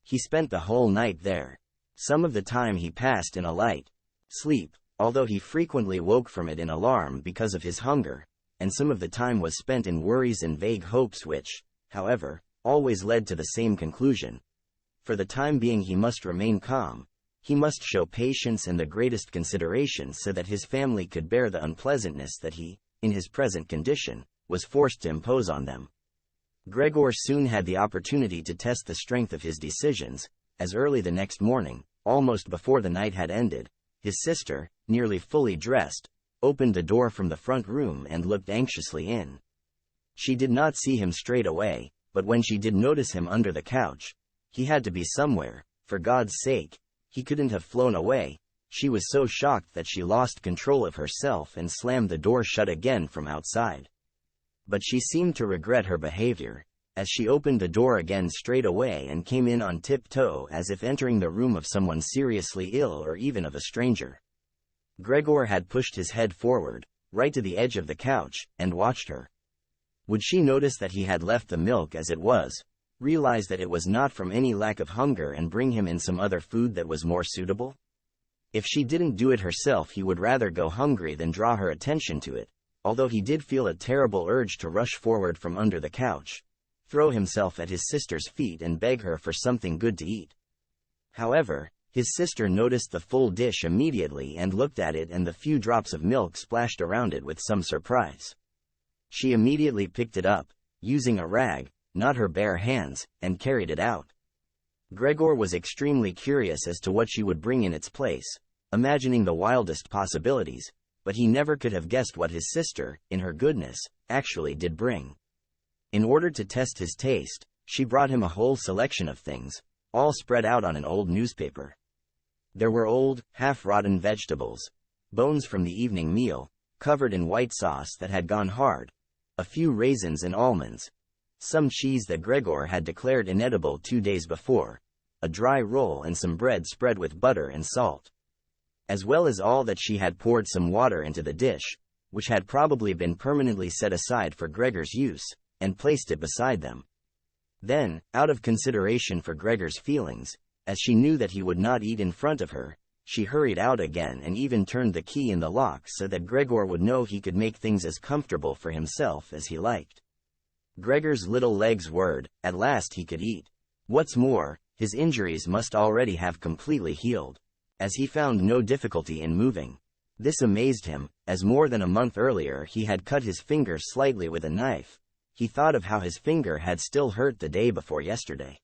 He spent the whole night there. Some of the time he passed in a light sleep, although he frequently woke from it in alarm because of his hunger, and some of the time was spent in worries and vague hopes which, however, always led to the same conclusion. For the time being he must remain calm. He must show patience and the greatest consideration so that his family could bear the unpleasantness that he, in his present condition, was forced to impose on them. Gregor soon had the opportunity to test the strength of his decisions, as early the next morning, almost before the night had ended, his sister, nearly fully dressed, opened the door from the front room and looked anxiously in. She did not see him straight away, but when she did notice him under the couch, he had to be somewhere, for God's sake, he couldn't have flown away. She was so shocked that she lost control of herself and slammed the door shut again from outside. But she seemed to regret her behavior, as she opened the door again straight away and came in on tiptoe as if entering the room of someone seriously ill or even of a stranger. Gregor had pushed his head forward, right to the edge of the couch, and watched her. Would she notice that he had left the milk as it was, realize that it was not from any lack of hunger, and bring him in some other food that was more suitable? If she didn't do it herself, he would rather go hungry than draw her attention to it, although he did feel a terrible urge to rush forward from under the couch, throw himself at his sister's feet and beg her for something good to eat. However, his sister noticed the full dish immediately and looked at it and the few drops of milk splashed around it with some surprise. She immediately picked it up, using a rag, not her bare hands, and carried it out. Gregor was extremely curious as to what she would bring in its place, imagining the wildest possibilities, but he never could have guessed what his sister, in her goodness, actually did bring. In order to test his taste, she brought him a whole selection of things, all spread out on an old newspaper. There were old, half-rotten vegetables, bones from the evening meal, covered in white sauce that had gone hard, a few raisins and almonds, some cheese that Gregor had declared inedible 2 days before, a dry roll and some bread spread with butter and salt. As well as all that, she had poured some water into the dish, which had probably been permanently set aside for Gregor's use, and placed it beside them. Then, out of consideration for Gregor's feelings, as she knew that he would not eat in front of her, she hurried out again and even turned the key in the lock so that Gregor would know he could make things as comfortable for himself as he liked. Gregor's little legs whirred. At last he could eat. What's more, his injuries must already have completely healed, as he found no difficulty in moving. This amazed him, as more than a month earlier he had cut his finger slightly with a knife. He thought of how his finger had still hurt the day before yesterday.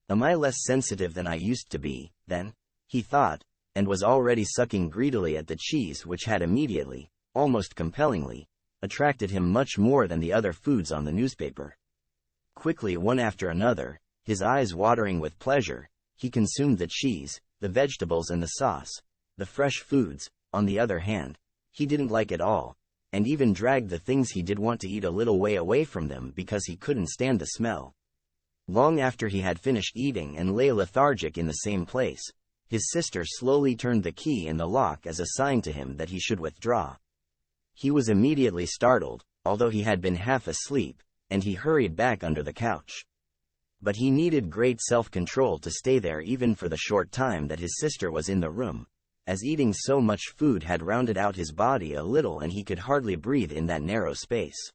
Am I less sensitive than I used to be, then? He thought, and was already sucking greedily at the cheese which had immediately, almost compellingly, attracted him much more than the other foods on the newspaper. Quickly, one after another, his eyes watering with pleasure, he consumed the cheese, the vegetables and the sauce. The fresh foods, on the other hand, he didn't like at all, and even dragged the things he did want to eat a little way away from them because he couldn't stand the smell. Long after he had finished eating and lay lethargic in the same place, his sister slowly turned the key in the lock as a sign to him that he should withdraw. He was immediately startled, although he had been half asleep, and he hurried back under the couch. But he needed great self-control to stay there even for the short time that his sister was in the room, as eating so much food had rounded out his body a little and he could hardly breathe in that narrow space.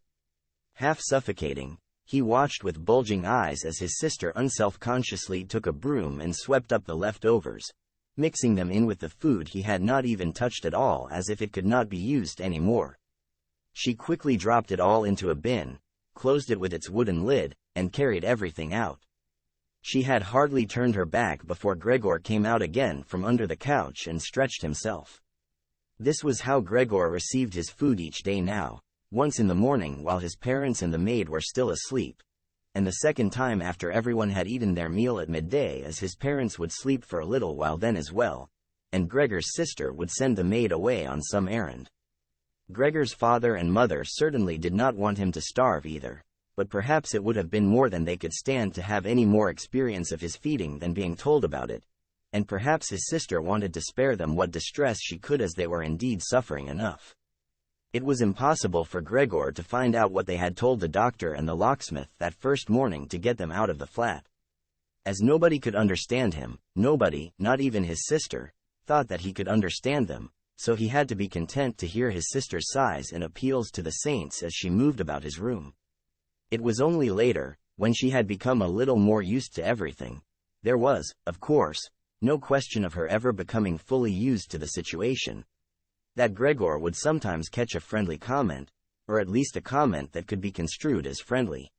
Half suffocating, he watched with bulging eyes as his sister unself-consciously took a broom and swept up the leftovers, mixing them in with the food he had not even touched at all as if it could not be used anymore. She quickly dropped it all into a bin, closed it with its wooden lid, and carried everything out. She had hardly turned her back before Gregor came out again from under the couch and stretched himself. This was how Gregor received his food each day now, once in the morning while his parents and the maid were still asleep, and the second time after everyone had eaten their meal at midday as his parents would sleep for a little while then as well, and Gregor's sister would send the maid away on some errand. Gregor's father and mother certainly did not want him to starve either, but perhaps it would have been more than they could stand to have any more experience of his feeding than being told about it, and perhaps his sister wanted to spare them what distress she could as they were indeed suffering enough. It was impossible for Gregor to find out what they had told the doctor and the locksmith that first morning to get them out of the flat. As nobody could understand him, nobody, not even his sister, thought that he could understand them, so he had to be content to hear his sister's sighs and appeals to the saints as she moved about his room. It was only later, when she had become a little more used to everything. There was, of course, no question of her ever becoming fully used to the situation, that Gregor would sometimes catch a friendly comment, or at least a comment that could be construed as friendly.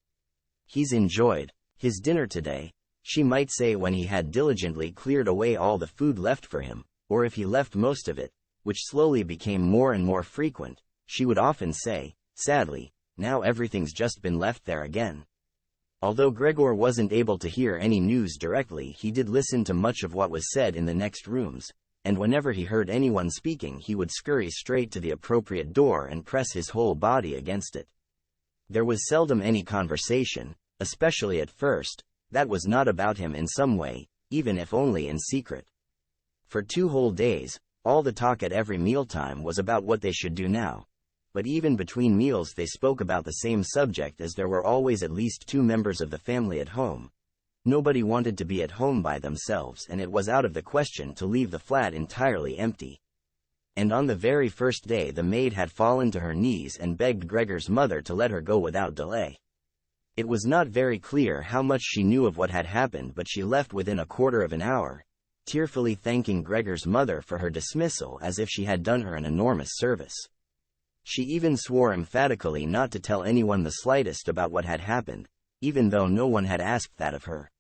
"He's enjoyed his dinner today," she might say when he had diligently cleared away all the food left for him, or if he left most of it, which slowly became more and more frequent, she would often say, sadly, "Now everything's just been left there again." Although Gregor wasn't able to hear any news directly, he did listen to much of what was said in the next rooms, and whenever he heard anyone speaking he would scurry straight to the appropriate door and press his whole body against it. There was seldom any conversation, especially at first, that was not about him in some way, even if only in secret. For 2 whole days, all the talk at every mealtime was about what they should do now. But even between meals they spoke about the same subject as there were always at least 2 members of the family at home. Nobody wanted to be at home by themselves and it was out of the question to leave the flat entirely empty. And on the very first day the maid had fallen to her knees and begged Gregor's mother to let her go without delay. It was not very clear how much she knew of what had happened, but she left within a quarter of an hour, tearfully thanking Gregor's mother for her dismissal as if she had done her an enormous service. She even swore emphatically not to tell anyone the slightest about what had happened, even though no one had asked that of her.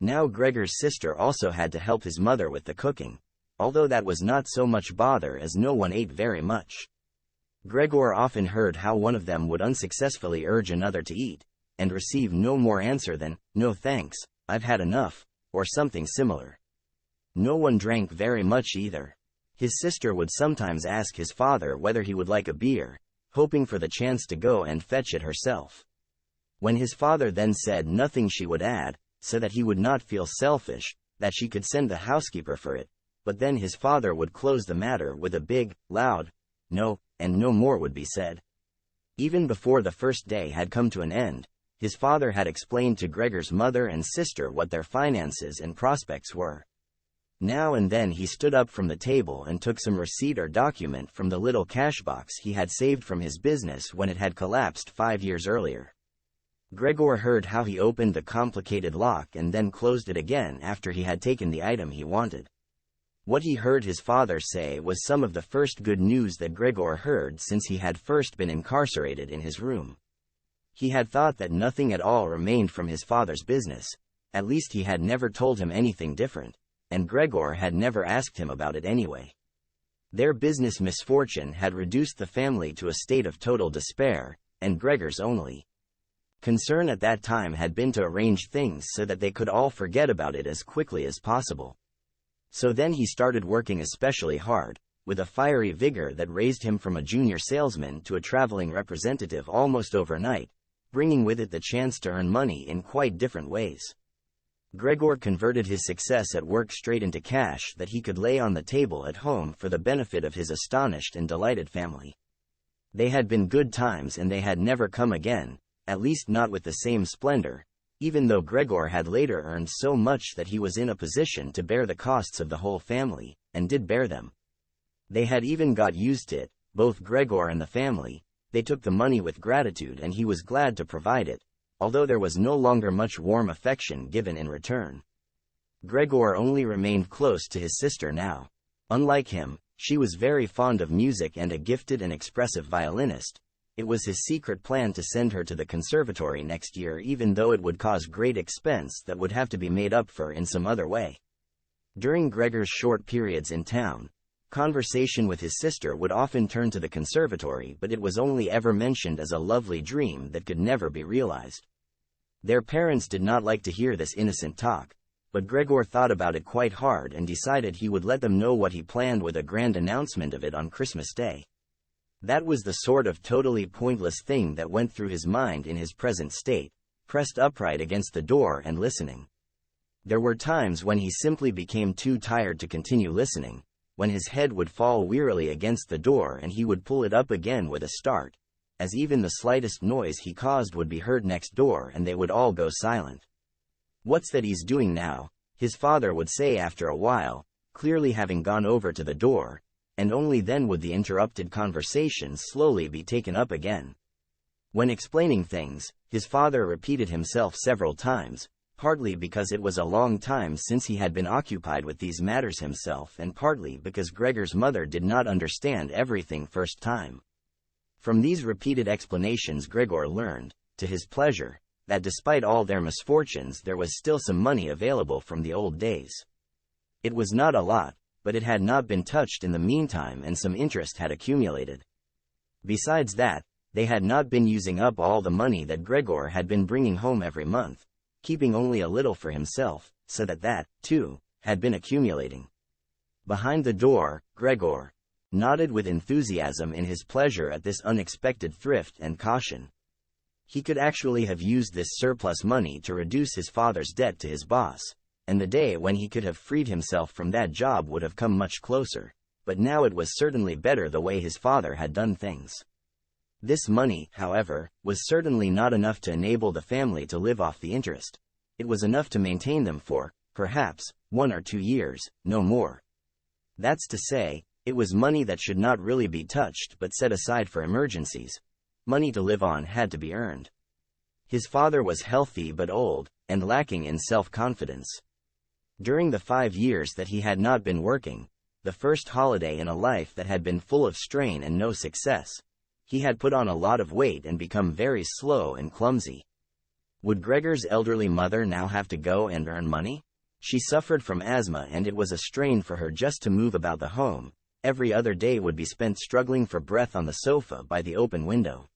Now Gregor's sister also had to help his mother with the cooking, although that was not so much bother as no one ate very much. Gregor often heard how one of them would unsuccessfully urge another to eat, and receive no more answer than, "No thanks, I've had enough," or something similar. No one drank very much either. His sister would sometimes ask his father whether he would like a beer, hoping for the chance to go and fetch it herself. When his father then said nothing she would add, so that he would not feel selfish, that she could send the housekeeper for it, but then his father would close the matter with a big, loud no, and no more would be said. Even before the first day had come to an end, his father had explained to Gregor's mother and sister what their finances and prospects were. Now and then he stood up from the table and took some receipt or document from the little cash box he had saved from his business when it had collapsed 5 years earlier. Gregor heard how he opened the complicated lock and then closed it again after he had taken the item he wanted. What he heard his father say was some of the first good news that Gregor heard since he had first been incarcerated in his room. He had thought that nothing at all remained from his father's business, at least he had never told him anything different, and Gregor had never asked him about it anyway. Their business misfortune had reduced the family to a state of total despair, and Gregor's only concern at that time had been to arrange things so that they could all forget about it as quickly as possible. So then he started working especially hard, with a fiery vigor that raised him from a junior salesman to a traveling representative almost overnight, bringing with it the chance to earn money in quite different ways. Gregor converted his success at work straight into cash that he could lay on the table at home for the benefit of his astonished and delighted family. They had been good times and they had never come again, at least not with the same splendor, even though Gregor had later earned so much that he was in a position to bear the costs of the whole family, and did bear them. They had even got used to it, both Gregor and the family. They took the money with gratitude and he was glad to provide it, although there was no longer much warm affection given in return. Gregor only remained close to his sister now. Unlike him, she was very fond of music and a gifted and expressive violinist. It was his secret plan to send her to the conservatory next year, even though it would cause great expense that would have to be made up for in some other way. During Gregor's short periods in town, conversation with his sister would often turn to the conservatory, but it was only ever mentioned as a lovely dream that could never be realized. Their parents did not like to hear this innocent talk, but Gregor thought about it quite hard and decided he would let them know what he planned with a grand announcement of it on Christmas Day. That was the sort of totally pointless thing that went through his mind in his present state, pressed upright against the door and listening. There were times when he simply became too tired to continue listening, when his head would fall wearily against the door and he would pull it up again with a start, as even the slightest noise he caused would be heard next door and they would all go silent. "What's that he's doing now?" his father would say after a while, clearly having gone over to the door, and only then would the interrupted conversation slowly be taken up again. When explaining things, his father repeated himself several times, partly because it was a long time since he had been occupied with these matters himself and partly because Gregor's mother did not understand everything first time. From these repeated explanations Gregor learned, to his pleasure, that despite all their misfortunes there was still some money available from the old days. It was not a lot, but it had not been touched in the meantime and some interest had accumulated. Besides that, they had not been using up all the money that Gregor had been bringing home every month, keeping only a little for himself, so that, too, had been accumulating. Behind the door, Gregor nodded with enthusiasm in his pleasure at this unexpected thrift and caution. He could actually have used this surplus money to reduce his father's debt to his boss, and the day when he could have freed himself from that job would have come much closer, but now it was certainly better the way his father had done things. This money, however, was certainly not enough to enable the family to live off the interest. It was enough to maintain them for, perhaps, 1 or 2 years, no more. That's to say, it was money that should not really be touched but set aside for emergencies. Money to live on had to be earned. His father was healthy but old, and lacking in self-confidence. During the 5 years that he had not been working, the first holiday in a life that had been full of strain and no success, he had put on a lot of weight and become very slow and clumsy. Would Gregor's elderly mother now have to go and earn money? She suffered from asthma and it was a strain for her just to move about the home. Every other day would be spent struggling for breath on the sofa by the open window.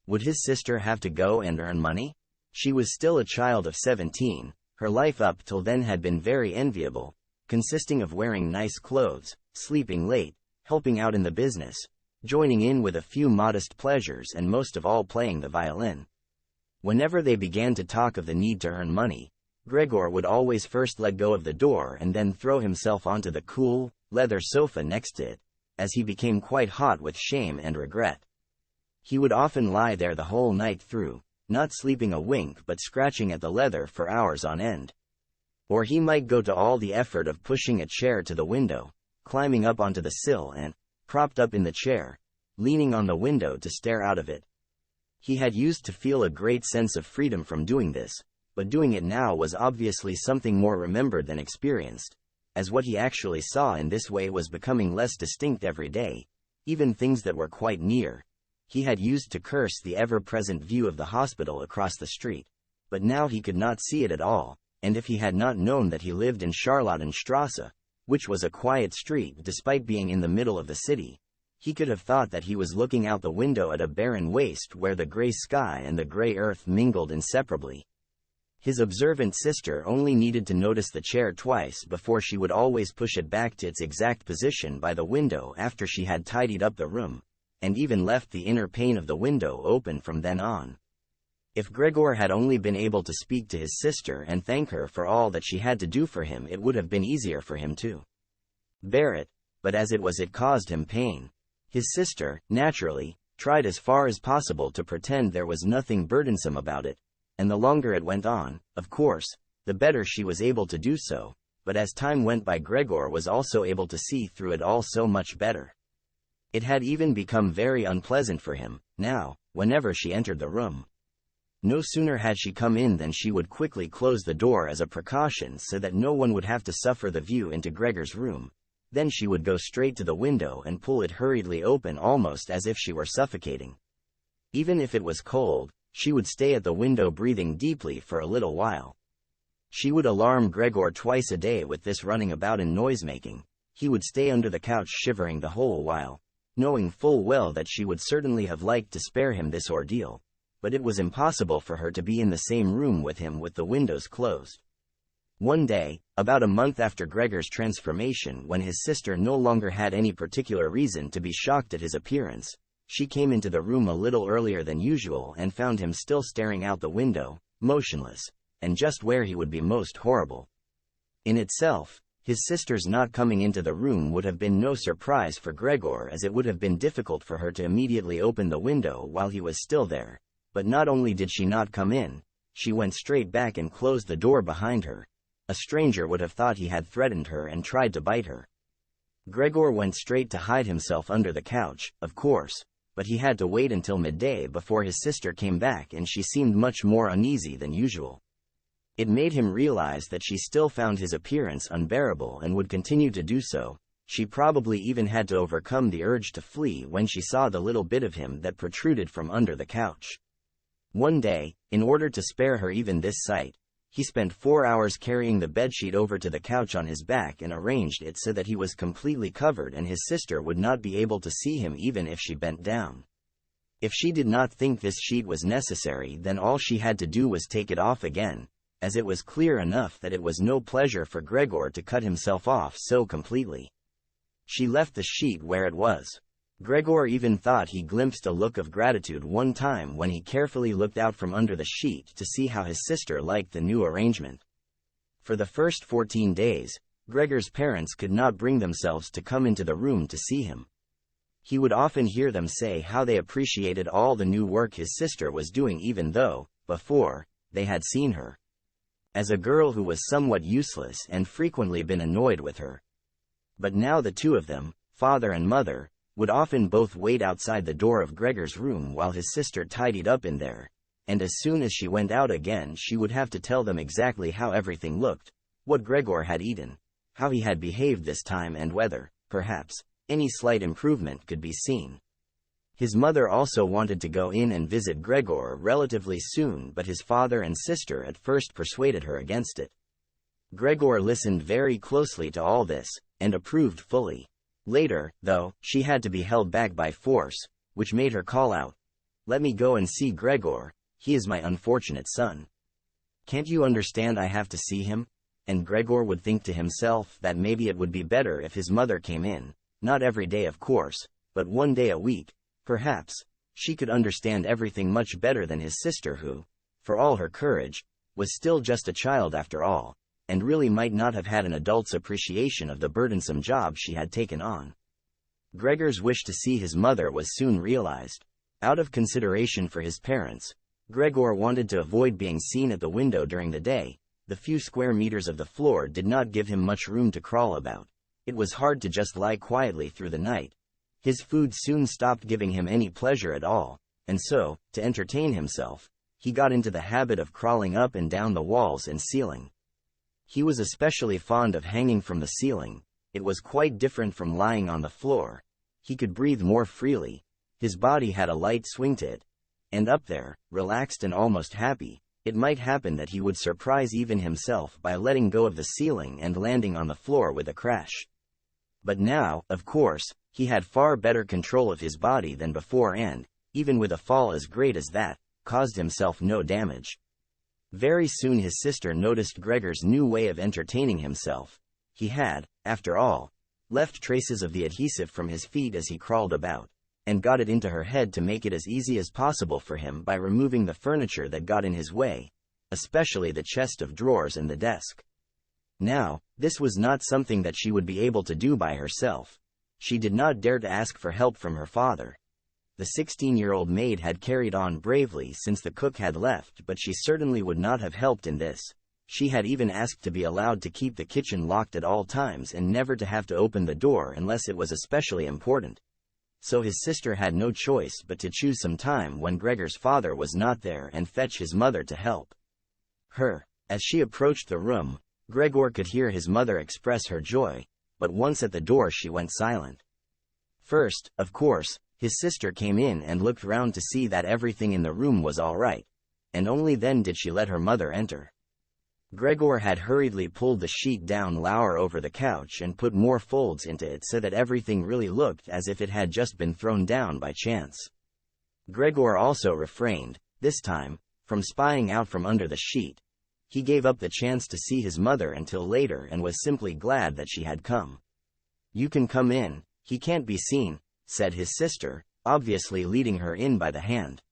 Would his sister have to go and earn money? She was still a child of 17. Her life up till then had been very enviable, consisting of wearing nice clothes, sleeping late, helping out in the business, joining in with a few modest pleasures and most of all playing the violin. Whenever they began to talk of the need to earn money, Gregor would always first let go of the door and then throw himself onto the cool, leather sofa next to it, as he became quite hot with shame and regret. He would often lie there the whole night through, not sleeping a wink but scratching at the leather for hours on end. Or he might go to all the effort of pushing a chair to the window, climbing up onto the sill and, propped up in the chair, leaning on the window to stare out of it. He had used to feel a great sense of freedom from doing this, but doing it now was obviously something more remembered than experienced, as what he actually saw in this way was becoming less distinct every day, even things that were quite near. He had used to curse the ever-present view of the hospital across the street, but now he could not see it at all, and if he had not known that he lived in Charlottenstrasse, which was a quiet street despite being in the middle of the city. He could have thought that he was looking out the window at a barren waste where the gray sky and the gray earth mingled inseparably. His observant sister only needed to notice the chair twice before she would always push it back to its exact position by the window after she had tidied up the room, and even left the inner pane of the window open from then on. If Gregor had only been able to speak to his sister and thank her for all that she had to do for him, it would have been easier for him to bear it, but as it was, it caused him pain. His sister, naturally, tried as far as possible to pretend there was nothing burdensome about it, and the longer it went on, of course, the better she was able to do so, but as time went by, Gregor was also able to see through it all so much better. It had even become very unpleasant for him, now, whenever she entered the room. No sooner had she come in than she would quickly close the door as a precaution so that no one would have to suffer the view into Gregor's room. Then she would go straight to the window and pull it hurriedly open, almost as if she were suffocating. Even if it was cold, she would stay at the window breathing deeply for a little while. She would alarm Gregor twice a day with this running about and noise-making. He would stay under the couch shivering the whole while, knowing full well that she would certainly have liked to spare him this ordeal, but it was impossible for her to be in the same room with him with the windows closed. One day, about a month after Gregor's transformation, when his sister no longer had any particular reason to be shocked at his appearance, she came into the room a little earlier than usual and found him still staring out the window, motionless, and just where he would be most horrible. In itself, his sister's not coming into the room would have been no surprise for Gregor, as it would have been difficult for her to immediately open the window while he was still there. But not only did she not come in, she went straight back and closed the door behind her. A stranger would have thought he had threatened her and tried to bite her. Gregor went straight to hide himself under the couch, of course, but he had to wait until midday before his sister came back, and she seemed much more uneasy than usual. It made him realize that she still found his appearance unbearable and would continue to do so. She probably even had to overcome the urge to flee when she saw the little bit of him that protruded from under the couch. One day, in order to spare her even this sight, he spent 4 hours carrying the bedsheet over to the couch on his back and arranged it so that he was completely covered and his sister would not be able to see him even if she bent down. If she did not think this sheet was necessary, then all she had to do was take it off again, as it was clear enough that it was no pleasure for Gregor to cut himself off so completely. She left the sheet where it was. Gregor even thought he glimpsed a look of gratitude one time when he carefully looked out from under the sheet to see how his sister liked the new arrangement. For the first 14 days, Gregor's parents could not bring themselves to come into the room to see him. He would often hear them say how they appreciated all the new work his sister was doing, even though, before, they had seen her as a girl who was somewhat useless and frequently been annoyed with her. But now the two of them, father and mother, would often both wait outside the door of Gregor's room while his sister tidied up in there, and as soon as she went out again she would have to tell them exactly how everything looked, what Gregor had eaten, how he had behaved this time, and whether, perhaps, any slight improvement could be seen. His mother also wanted to go in and visit Gregor relatively soon, but his father and sister at first persuaded her against it. Gregor listened very closely to all this, and approved fully. Later, though, she had to be held back by force, which made her call out, "Let me go and see Gregor, he is my unfortunate son. Can't you understand I have to see him?" And Gregor would think to himself that maybe it would be better if his mother came in, not every day of course, but one day a week. Perhaps she could understand everything much better than his sister, who, for all her courage, was still just a child after all, and really might not have had an adult's appreciation of the burdensome job she had taken on. Gregor's wish to see his mother was soon realized. Out of consideration for his parents, Gregor wanted to avoid being seen at the window during the day. The few square meters of the floor did not give him much room to crawl about. It was hard to just lie quietly through the night. His food soon stopped giving him any pleasure at all, and so, to entertain himself, he got into the habit of crawling up and down the walls and ceiling. He was especially fond of hanging from the ceiling. It was quite different from lying on the floor. He could breathe more freely. His body had a light swing to it. And up there, relaxed and almost happy, It might happen that he would surprise even himself by letting go of the ceiling and landing on the floor with a crash. But now, of course, he had far better control of his body than before and, even with a fall as great as that, caused himself no damage. Very soon his sister noticed Gregor's new way of entertaining himself. He had, after all, left traces of the adhesive from his feet as he crawled about, and got it into her head to make it as easy as possible for him by removing the furniture that got in his way, especially the chest of drawers and the desk. Now, this was not something that she would be able to do by herself. She did not dare to ask for help from her father. The 16-year-old maid had carried on bravely since the cook had left, but she certainly would not have helped in this. She had even asked to be allowed to keep the kitchen locked at all times and never to have to open the door unless it was especially important. So his sister had no choice but to choose some time when Gregor's father was not there and fetch his mother to help her. As she approached the room, Gregor could hear his mother express her joy, but once at the door she went silent. First, of course, his sister came in and looked round to see that everything in the room was all right, and only then did she let her mother enter. Gregor had hurriedly pulled the sheet down lower over the couch and put more folds into it so that everything really looked as if it had just been thrown down by chance. Gregor also refrained, this time, from spying out from under the sheet. He gave up the chance to see his mother until later and was simply glad that she had come. "You can come in, he can't be seen," said his sister, obviously leading her in by the hand.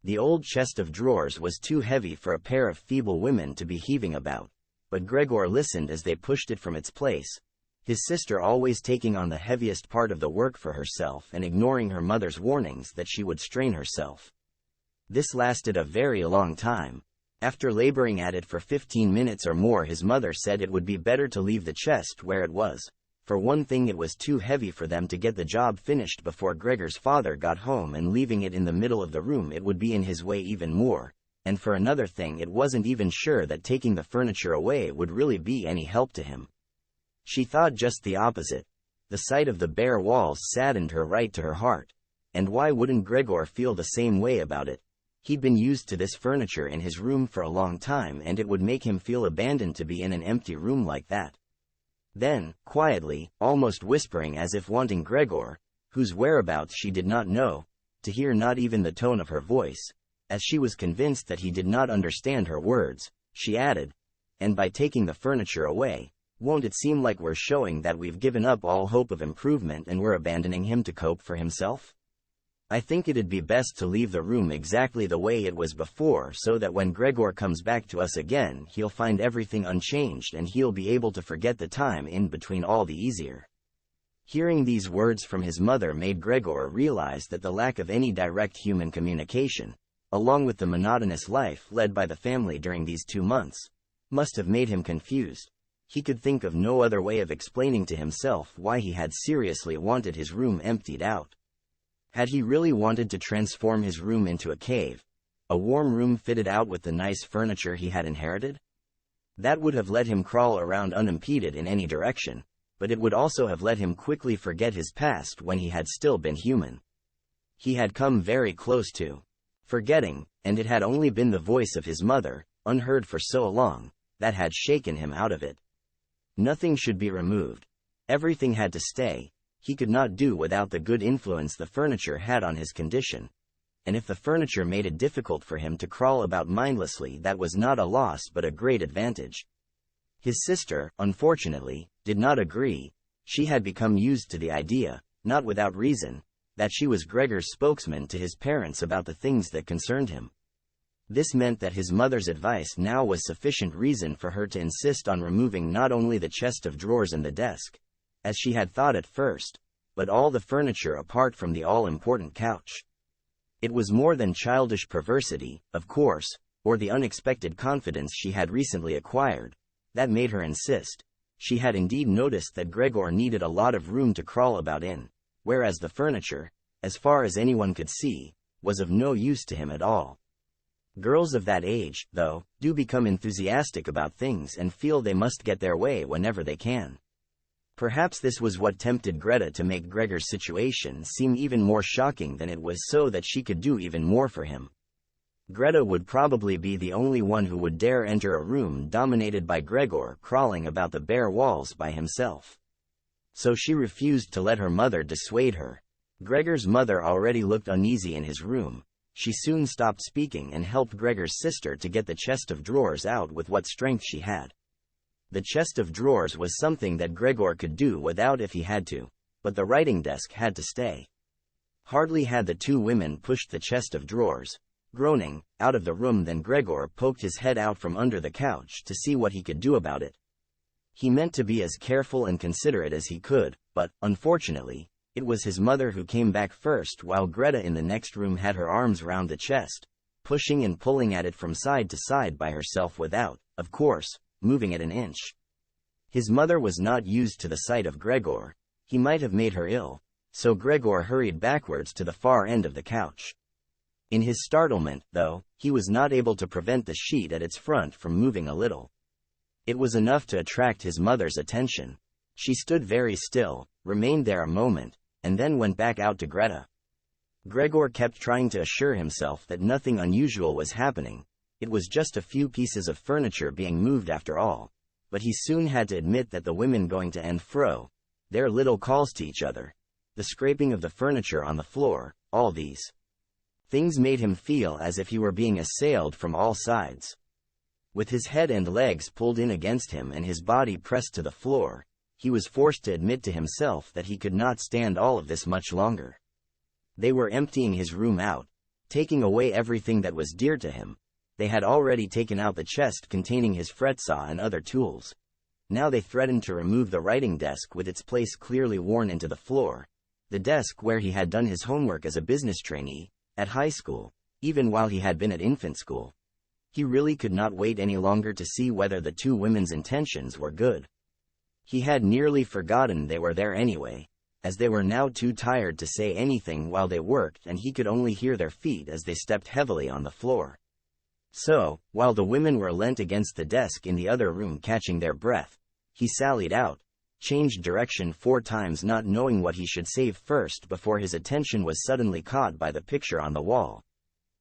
The old chest of drawers was too heavy for a pair of feeble women to be heaving about, but Gregor listened as they pushed it from its place, his sister always taking on the heaviest part of the work for herself and ignoring her mother's warnings that she would strain herself. This lasted a very long time. After laboring at it for 15 minutes or more, his mother said it would be better to leave the chest where it was. For one thing, it was too heavy for them to get the job finished before Gregor's father got home, and leaving it in the middle of the room it would be in his way even more, and for another thing, it wasn't even sure that taking the furniture away would really be any help to him. She thought just the opposite. The sight of the bare walls saddened her right to her heart. And why wouldn't Gregor feel the same way about it? He'd been used to this furniture in his room for a long time, and it would make him feel abandoned to be in an empty room like that. Then, quietly, almost whispering as if wanting Gregor, whose whereabouts she did not know, to hear not even the tone of her voice, as she was convinced that he did not understand her words, she added, "And by taking the furniture away, won't it seem like we're showing that we've given up all hope of improvement and we're abandoning him to cope for himself? I think it'd be best to leave the room exactly the way it was before, so that when Gregor comes back to us again, he'll find everything unchanged and he'll be able to forget the time in between all the easier." Hearing these words from his mother made Gregor realize that the lack of any direct human communication, along with the monotonous life led by the family during these 2 months, must have made him confused. He could think of no other way of explaining to himself why he had seriously wanted his room emptied out. Had he really wanted to transform his room into a cave, a warm room fitted out with the nice furniture he had inherited? That would have let him crawl around unimpeded in any direction, but it would also have let him quickly forget his past when he had still been human. He had come very close to forgetting, and it had only been the voice of his mother, unheard for so long, that had shaken him out of it. Nothing should be removed. Everything had to stay. He could not do without the good influence the furniture had on his condition. And if the furniture made it difficult for him to crawl about mindlessly, that was not a loss but a great advantage. His sister, unfortunately, did not agree. She had become used to the idea, not without reason, that she was Gregor's spokesman to his parents about the things that concerned him. This meant that his mother's advice now was sufficient reason for her to insist on removing not only the chest of drawers and the desk, as she had thought at first, but all the furniture apart from the all-important couch. It was more than childish perversity, of course, or the unexpected confidence she had recently acquired, that made her insist. She had indeed noticed that Gregor needed a lot of room to crawl about in, whereas the furniture, as far as anyone could see, was of no use to him at all. Girls of that age, though, do become enthusiastic about things and feel they must get their way whenever they can. Perhaps this was what tempted Greta to make Gregor's situation seem even more shocking than it was, so that she could do even more for him. Greta would probably be the only one who would dare enter a room dominated by Gregor crawling about the bare walls by himself. So she refused to let her mother dissuade her. Gregor's mother already looked uneasy in his room. She soon stopped speaking and helped Gregor's sister to get the chest of drawers out with what strength she had. The chest of drawers was something that Gregor could do without if he had to, but the writing desk had to stay. Hardly had the two women pushed the chest of drawers, groaning, out of the room than Gregor poked his head out from under the couch to see what he could do about it. He meant to be as careful and considerate as he could, but, unfortunately, it was his mother who came back first while Greta in the next room had her arms round the chest, pushing and pulling at it from side to side by herself without, of course, moving it an inch. His mother was not used to the sight of Gregor. He might have made her ill, so Gregor hurried backwards to the far end of the couch. In his startlement, though, he was not able to prevent the sheet at its front from moving a little. It was enough to attract his mother's attention. She stood very still, remained there a moment, and then went back out to Greta. Gregor kept trying to assure himself that nothing unusual was happening. It was just a few pieces of furniture being moved after all. But he soon had to admit that the women going to and fro, their little calls to each other, the scraping of the furniture on the floor, all these things made him feel as if he were being assailed from all sides. With his head and legs pulled in against him and his body pressed to the floor, he was forced to admit to himself that he could not stand all of this much longer. They were emptying his room out, taking away everything that was dear to him. They had already taken out the chest containing his fret saw and other tools. Now they threatened to remove the writing desk with its place clearly worn into the floor, the desk where he had done his homework as a business trainee, at high school, even while he had been at infant school. He really could not wait any longer to see whether the two women's intentions were good. He had nearly forgotten they were there anyway, as they were now too tired to say anything while they worked and he could only hear their feet as they stepped heavily on the floor. So, while the women were leant against the desk in the other room catching their breath, he sallied out, changed direction 4 times not knowing what he should save first before his attention was suddenly caught by the picture on the wall,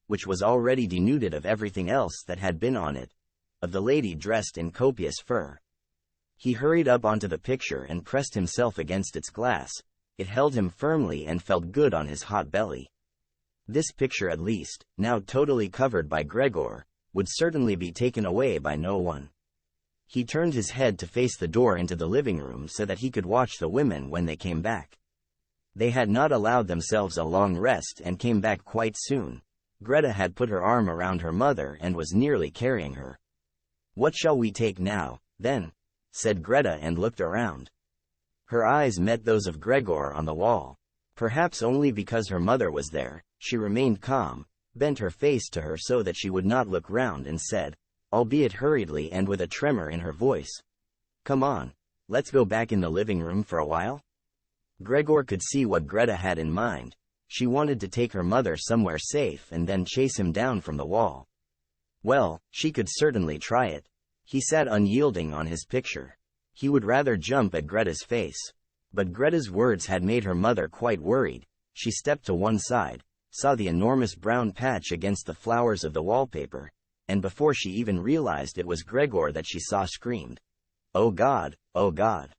which was already denuded of everything else that had been on it, of the lady dressed in copious fur. He hurried up onto the picture and pressed himself against its glass. It held him firmly and felt good on his hot belly. This picture at least, now totally covered by Gregor, would certainly be taken away by no one. He turned his head to face the door into the living room so that he could watch the women when they came back. They had not allowed themselves a long rest and came back quite soon. Greta had put her arm around her mother and was nearly carrying her. "What shall we take now, then?" said Greta and looked around. Her eyes met those of Gregor on the wall. Perhaps only because her mother was there, she remained calm, bent her face to her so that she would not look round and said, albeit hurriedly and with a tremor in her voice, "Come on, let's go back in the living room for a while." Gregor could see what Greta had in mind. She wanted to take her mother somewhere safe and then chase him down from the wall. Well, she could certainly try it. He sat unyielding on his picture. He would rather jump at Greta's face. But Greta's words had made her mother quite worried. She stepped to one side, saw the enormous brown patch against the flowers of the wallpaper, and before she even realized it was Gregor that she saw, screamed, "Oh God, oh God."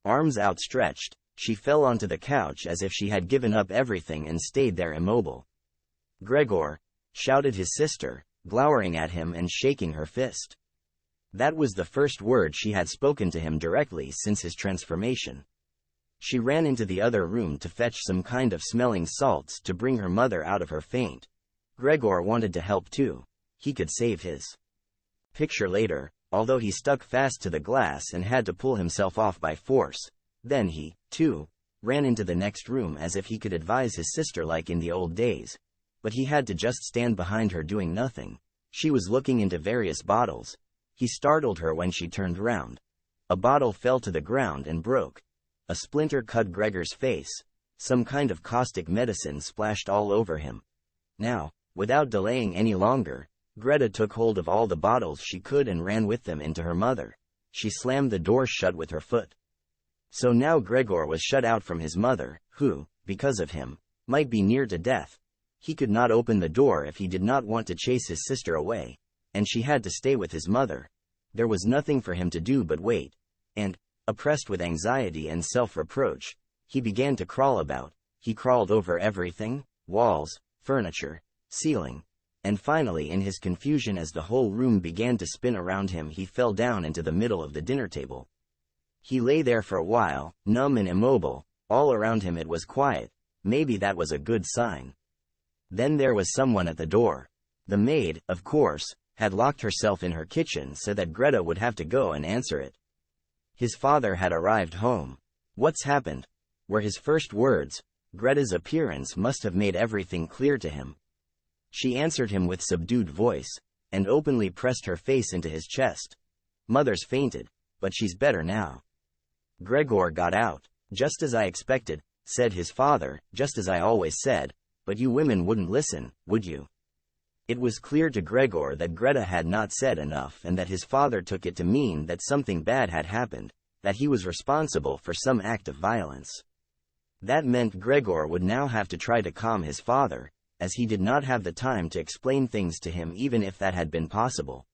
Arms outstretched, she fell onto the couch as if she had given up everything and stayed there immobile. "Gregor!" shouted his sister, glowering at him and shaking her fist. That was the first word she had spoken to him directly since his transformation. She ran into the other room to fetch some kind of smelling salts to bring her mother out of her faint. Gregor wanted to help too. He could save his picture later, although he stuck fast to the glass and had to pull himself off by force. Then he, too, ran into the next room as if he could advise his sister like in the old days. But he had to just stand behind her doing nothing. She was looking into various bottles. He startled her when she turned round. A bottle fell to the ground and broke. A splinter cut Gregor's face. Some kind of caustic medicine splashed all over him. Now, without delaying any longer, Greta took hold of all the bottles she could and ran with them into her mother. She slammed the door shut with her foot. So now Gregor was shut out from his mother, who, because of him, might be near to death. He could not open the door if he did not want to chase his sister away, and she had to stay with his mother. There was nothing for him to do but wait, and, oppressed with anxiety and self-reproach, he began to crawl about. He crawled over everything: walls, furniture, ceiling, and finally, in his confusion as the whole room began to spin around him, he fell down into the middle of the dinner table. He lay there for a while, numb and immobile. All around him it was quiet. Maybe that was a good sign. Then there was someone at the door. The maid, of course, had locked herself in her kitchen so that Greta would have to go and answer it. His father had arrived home. "What's happened?" were his first words. Greta's appearance must have made everything clear to him. She answered him with subdued voice, and openly pressed her face into his chest. "Mother's fainted, but she's better now." Gregor got out. "Just as I expected," said his father, "just as I always said, but you women wouldn't listen, would you?" It was clear to Gregor that Greta had not said enough and that his father took it to mean that something bad had happened, that he was responsible for some act of violence. That meant Gregor would now have to try to calm his father, as he did not have the time to explain things to him even if that had been possible.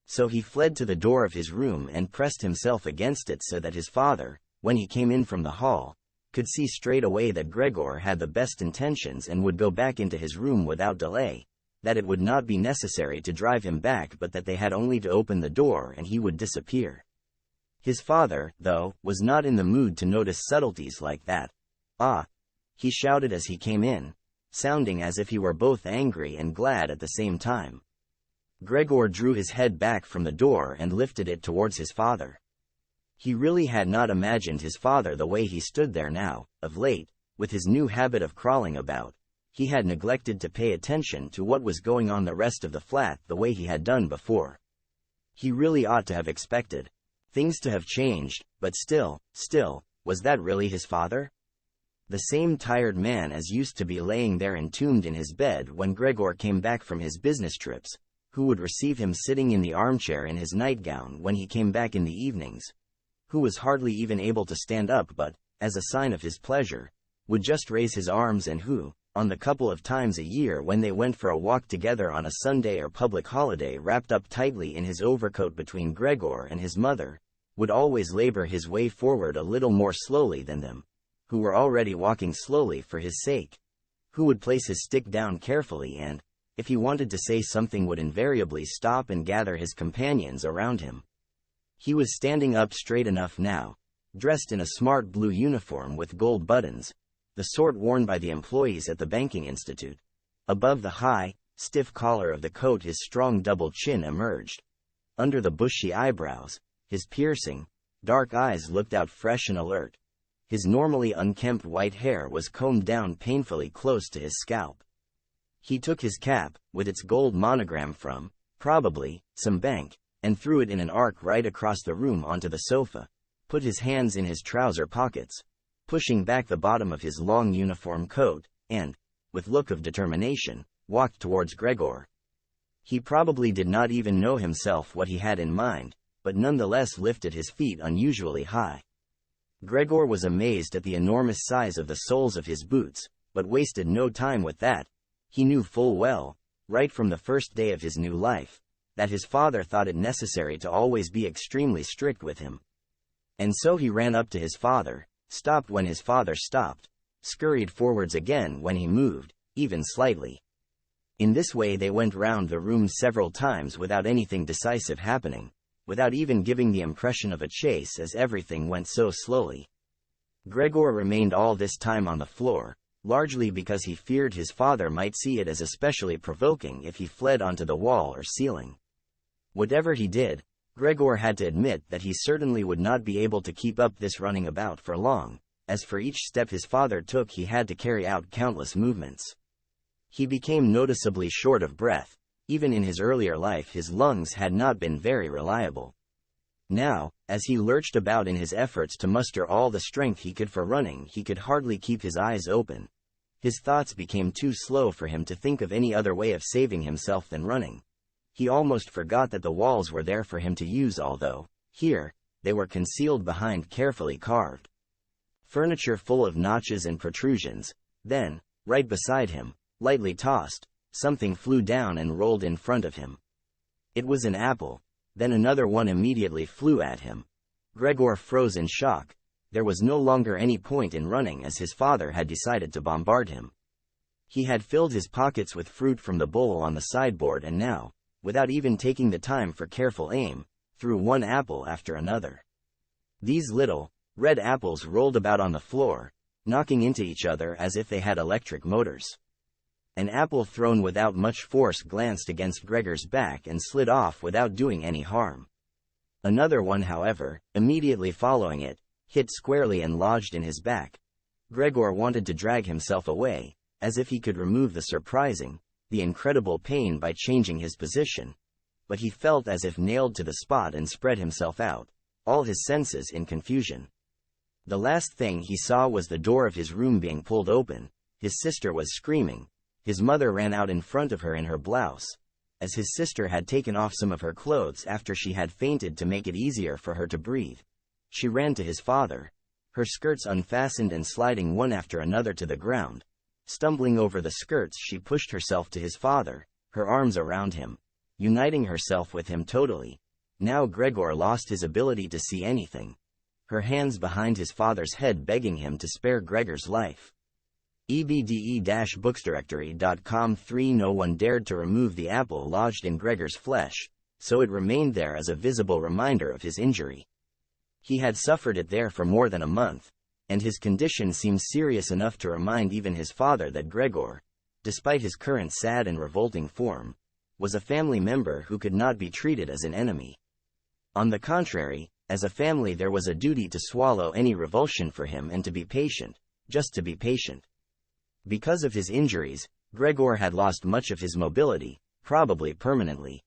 So he fled to the door of his room and pressed himself against it so that his father, when he came in from the hall, could see straight away that Gregor had the best intentions and would go back into his room without delay, that it would not be necessary to drive him back but that they had only to open the door and he would disappear. His father, though, was not in the mood to notice subtleties like that. "Ah!" he shouted as he came in, sounding as if he were both angry and glad at the same time. Gregor drew his head back from the door and lifted it towards his father. He really had not imagined his father the way he stood there now. Of late, with his new habit of crawling about, he had neglected to pay attention to what was going on the rest of the flat the way he had done before. He really ought to have expected things to have changed, but still, was that really his father? The same tired man as used to be laying there entombed in his bed when Gregor came back from his business trips, who would receive him sitting in the armchair in his nightgown when he came back in the evenings, who was hardly even able to stand up but, as a sign of his pleasure, would just raise his arms, and who, on the couple of times a year when they went for a walk together on a Sunday or public holiday wrapped up tightly in his overcoat between Gregor and his mother, would always labor his way forward a little more slowly than them, who were already walking slowly for his sake, who would place his stick down carefully and, if he wanted to say something, would invariably stop and gather his companions around him. He was standing up straight enough now, dressed in a smart blue uniform with gold buttons, the sort worn by the employees at the banking institute. Above the high, stiff collar of the coat his strong double chin emerged. Under the bushy eyebrows, his piercing, dark eyes looked out fresh and alert. His normally unkempt white hair was combed down painfully close to his scalp. He took his cap, with its gold monogram from, probably, some bank, and threw it in an arc right across the room onto the sofa, put his hands in his trouser pockets, pushing back the bottom of his long uniform coat, and, with look of determination, walked towards Gregor. He probably did not even know himself what he had in mind, but nonetheless lifted his feet unusually high. Gregor was amazed at the enormous size of the soles of his boots, but wasted no time with that. He knew full well, right from the first day of his new life, that his father thought it necessary to always be extremely strict with him. And so he ran up to his father, stopped when his father stopped, scurried forwards again when he moved, even slightly. In this way they went round the room several times without anything decisive happening, without even giving the impression of a chase, as everything went so slowly. Gregor remained all this time on the floor, largely because he feared his father might see it as especially provoking if he fled onto the wall or ceiling. Whatever he did, Gregor had to admit that he certainly would not be able to keep up this running about for long, as for each step his father took he had to carry out countless movements. He became noticeably short of breath. Even in his earlier life his lungs had not been very reliable. Now, as he lurched about in his efforts to muster all the strength he could for running, he could hardly keep his eyes open. His thoughts became too slow for him to think of any other way of saving himself than running. He almost forgot that the walls were there for him to use, although, here, they were concealed behind carefully carved furniture full of notches and protrusions. Then, right beside him, Lightly tossed, something flew down and rolled in front of him. It was an apple. Then another one immediately flew at him. Gregor froze in shock. There was no longer any point in running as his father had decided to bombard him. He had filled his pockets with fruit from the bowl on the sideboard and now, without even taking the time for careful aim, threw one apple after another. These little, red apples rolled about on the floor, knocking into each other as if they had electric motors. An apple thrown without much force glanced against Gregor's back and slid off without doing any harm. Another one, however, immediately following it, hit squarely and lodged in his back. Gregor wanted to drag himself away, as if he could remove the incredible pain by changing his position. But he felt as if nailed to the spot and spread himself out, all his senses in confusion. The last thing he saw was the door of his room being pulled open. His sister was screaming. His mother ran out in front of her in her blouse, as his sister had taken off some of her clothes after she had fainted to make it easier for her to breathe. She ran to his father, her skirts unfastened and sliding one after another to the ground. Stumbling over the skirts, she pushed herself to his father, her arms around him, uniting herself with him totally. Now Gregor lost his ability to see anything. Her hands behind his father's head begging him to spare Gregor's life. EBDE-booksdirectory.com 3 No one dared to remove the apple lodged in Gregor's flesh, so it remained there as a visible reminder of his injury. He had suffered it there for more than a month, and his condition seemed serious enough to remind even his father that Gregor, despite his current sad and revolting form, was a family member who could not be treated as an enemy. On the contrary, as a family there was a duty to swallow any revulsion for him and to be patient, just to be patient. Because of his injuries, Gregor had lost much of his mobility, probably permanently.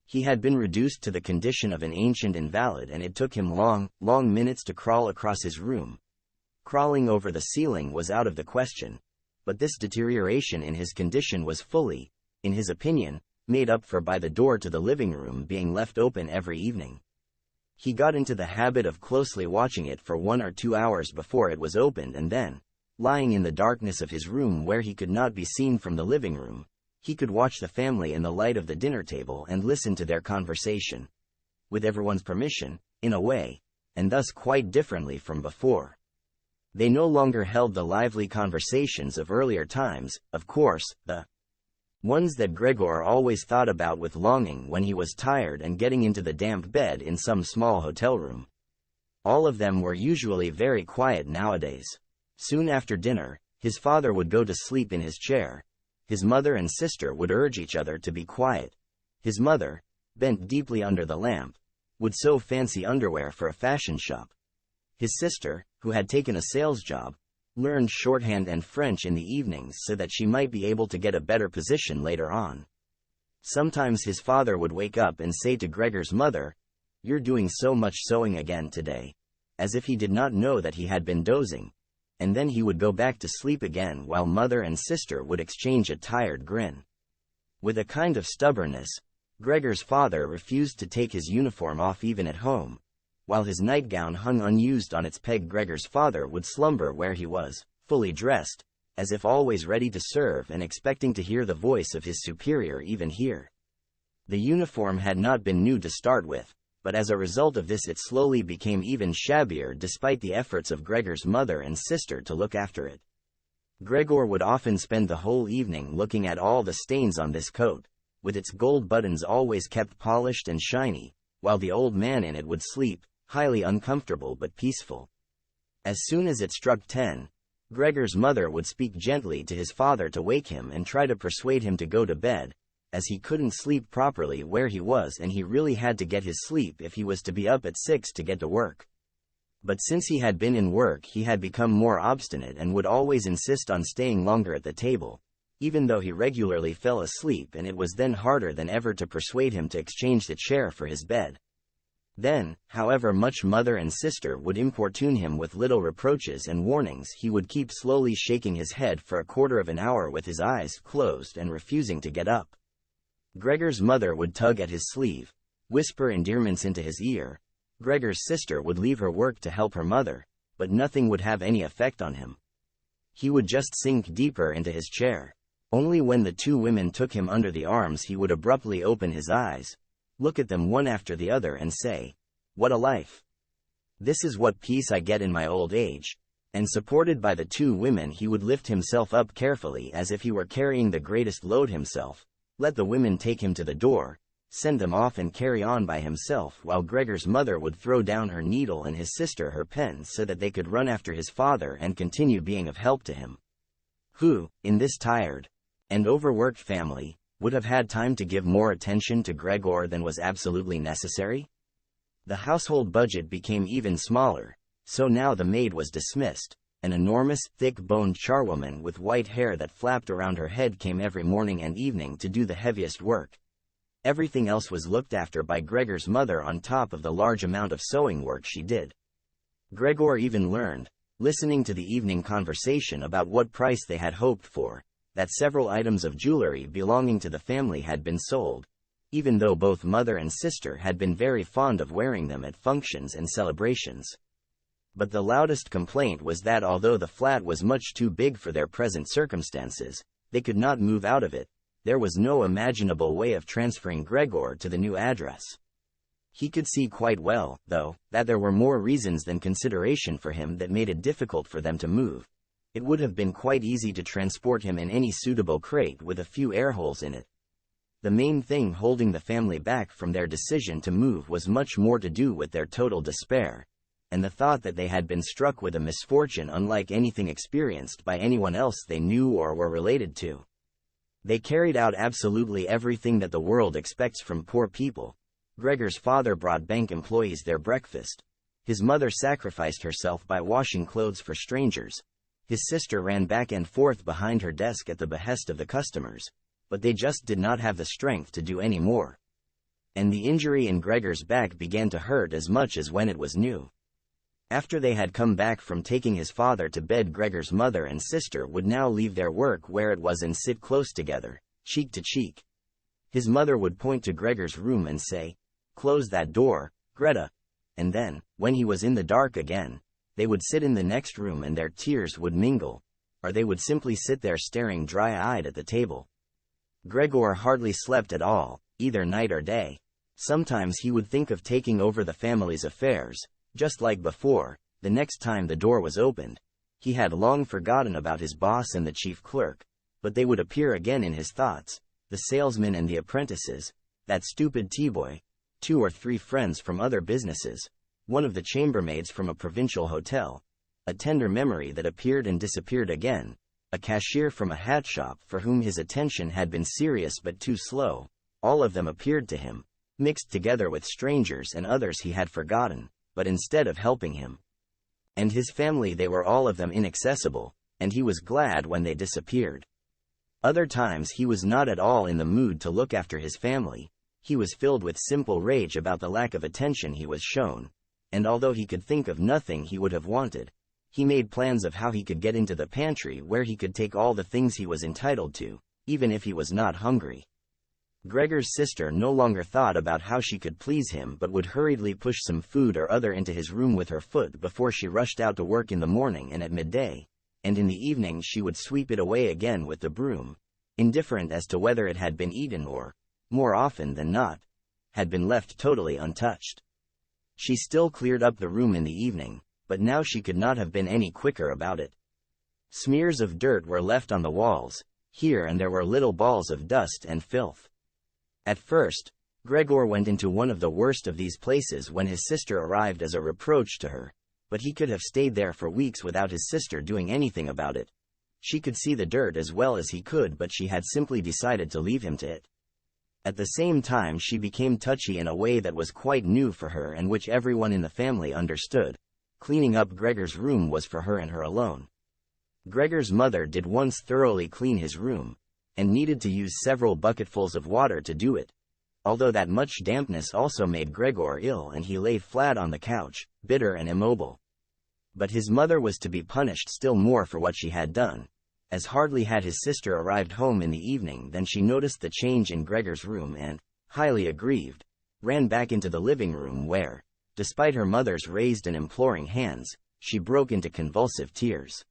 He had been reduced to the condition of an ancient invalid and it took him long minutes to crawl across his room. Crawling over the ceiling was out of the question, but this deterioration in his condition was fully, in his opinion, made up for by the door to the living room being left open every evening. He got into the habit of closely watching it for 1 or 2 hours before it was opened and then, lying in the darkness of his room where he could not be seen from the living room, he could watch the family in the light of the dinner table and listen to their conversation. With everyone's permission, in a way, and thus quite differently from before. They no longer held the lively conversations of earlier times, of course, the ones that Gregor always thought about with longing when he was tired and getting into the damp bed in some small hotel room. All of them were usually very quiet nowadays. Soon after dinner, his father would go to sleep in his chair. His mother and sister would urge each other to be quiet. His mother, bent deeply under the lamp, would sew fancy underwear for a fashion shop. His sister, who had taken a sales job, learned shorthand and French in the evenings so that she might be able to get a better position later on. Sometimes his father would wake up and say to Gregor's mother, "You're doing so much sewing again today," as if he did not know that he had been dozing. And then he would go back to sleep again while mother and sister would exchange a tired grin. With a kind of stubbornness, Gregor's father refused to take his uniform off even at home. While his nightgown hung unused on its peg, Gregor's father would slumber where he was, fully dressed, as if always ready to serve and expecting to hear the voice of his superior even here. The uniform had not been new to start with, but as a result of this it slowly became even shabbier despite the efforts of Gregor's mother and sister to look after it. Gregor would often spend the whole evening looking at all the stains on this coat, with its gold buttons always kept polished and shiny, while the old man in it would sleep, highly uncomfortable but peaceful. As soon as it struck 10, Gregor's mother would speak gently to his father to wake him and try to persuade him to go to bed, as he couldn't sleep properly where he was and he really had to get his sleep if he was to be up at 6 to get to work. But since he had been in work he had become more obstinate and would always insist on staying longer at the table, even though he regularly fell asleep, and it was then harder than ever to persuade him to exchange the chair for his bed. Then, however much mother and sister would importune him with little reproaches and warnings, he would keep slowly shaking his head for a quarter of an hour with his eyes closed and refusing to get up. Gregor's mother would tug at his sleeve, whisper endearments into his ear. Gregor's sister would leave her work to help her mother, but nothing would have any effect on him. He would just sink deeper into his chair. Only when the two women took him under the arms he would abruptly open his eyes, look at them one after the other and say, "What a life! This is what peace I get in my old age." And supported by the two women he would lift himself up carefully as if he were carrying the greatest load himself, let the women take him to the door, send them off and carry on by himself while Gregor's mother would throw down her needle and his sister her pen so that they could run after his father and continue being of help to him. Who, in this tired and overworked family, would have had time to give more attention to Gregor than was absolutely necessary? The household budget became even smaller, so now the maid was dismissed. An enormous, thick-boned charwoman with white hair that flapped around her head came every morning and evening to do the heaviest work. Everything else was looked after by Gregor's mother on top of the large amount of sewing work she did. Gregor even learned, listening to the evening conversation about what price they had hoped for, that several items of jewelry belonging to the family had been sold, even though both mother and sister had been very fond of wearing them at functions and celebrations. But the loudest complaint was that although the flat was much too big for their present circumstances, they could not move out of it. There was no imaginable way of transferring Gregor to the new address. He could see quite well, though, that there were more reasons than consideration for him that made it difficult for them to move. It would have been quite easy to transport him in any suitable crate with a few air holes in it. The main thing holding the family back from their decision to move was much more to do with their total despair, and the thought that they had been struck with a misfortune unlike anything experienced by anyone else they knew or were related to. They carried out absolutely everything that the world expects from poor people. Gregor's father brought bank employees their breakfast. His mother sacrificed herself by washing clothes for strangers. His sister ran back and forth behind her desk at the behest of the customers, but they just did not have the strength to do any more. And the injury in Gregor's back began to hurt as much as when it was new. After they had come back from taking his father to bed, Gregor's mother and sister would now leave their work where it was and sit close together, cheek to cheek. His mother would point to Gregor's room and say, "Close that door, Greta." And then, when he was in the dark again, they would sit in the next room and their tears would mingle, or they would simply sit there staring dry-eyed at the table. Gregor hardly slept at all, either night or day. Sometimes he would think of taking over the family's affairs. Just like before, the next time the door was opened, he had long forgotten about his boss and the chief clerk, but they would appear again in his thoughts, the salesman and the apprentices, that stupid tea-boy, 2 or 3 friends from other businesses, one of the chambermaids from a provincial hotel, a tender memory that appeared and disappeared again, a cashier from a hat shop for whom his attention had been serious but too slow. All of them appeared to him, mixed together with strangers and others he had forgotten, but instead of helping him and his family, they were all of them inaccessible, and he was glad when they disappeared. Other times he was not at all in the mood to look after his family. He was filled with simple rage about the lack of attention he was shown, and although he could think of nothing he would have wanted, he made plans of how he could get into the pantry where he could take all the things he was entitled to, even if he was not hungry. Gregor's sister no longer thought about how she could please him but would hurriedly push some food or other into his room with her foot before she rushed out to work in the morning and at midday, and in the evening she would sweep it away again with the broom, indifferent as to whether it had been eaten or, more often than not, had been left totally untouched. She still cleared up the room in the evening, but now she could not have been any quicker about it. Smears of dirt were left on the walls, here and there were little balls of dust and filth. At first, Gregor went into one of the worst of these places when his sister arrived as a reproach to her, but he could have stayed there for weeks without his sister doing anything about it. She could see the dirt as well as he could, but she had simply decided to leave him to it. At the same time, she became touchy in a way that was quite new for her and which everyone in the family understood. Cleaning up Gregor's room was for her and her alone. Gregor's mother did once thoroughly clean his room, and needed to use several bucketfuls of water to do it. Although that much dampness also made Gregor ill and he lay flat on the couch, bitter and immobile. But his mother was to be punished still more for what she had done, as hardly had his sister arrived home in the evening than she noticed the change in Gregor's room and, highly aggrieved, ran back into the living room where, despite her mother's raised and imploring hands, she broke into convulsive tears.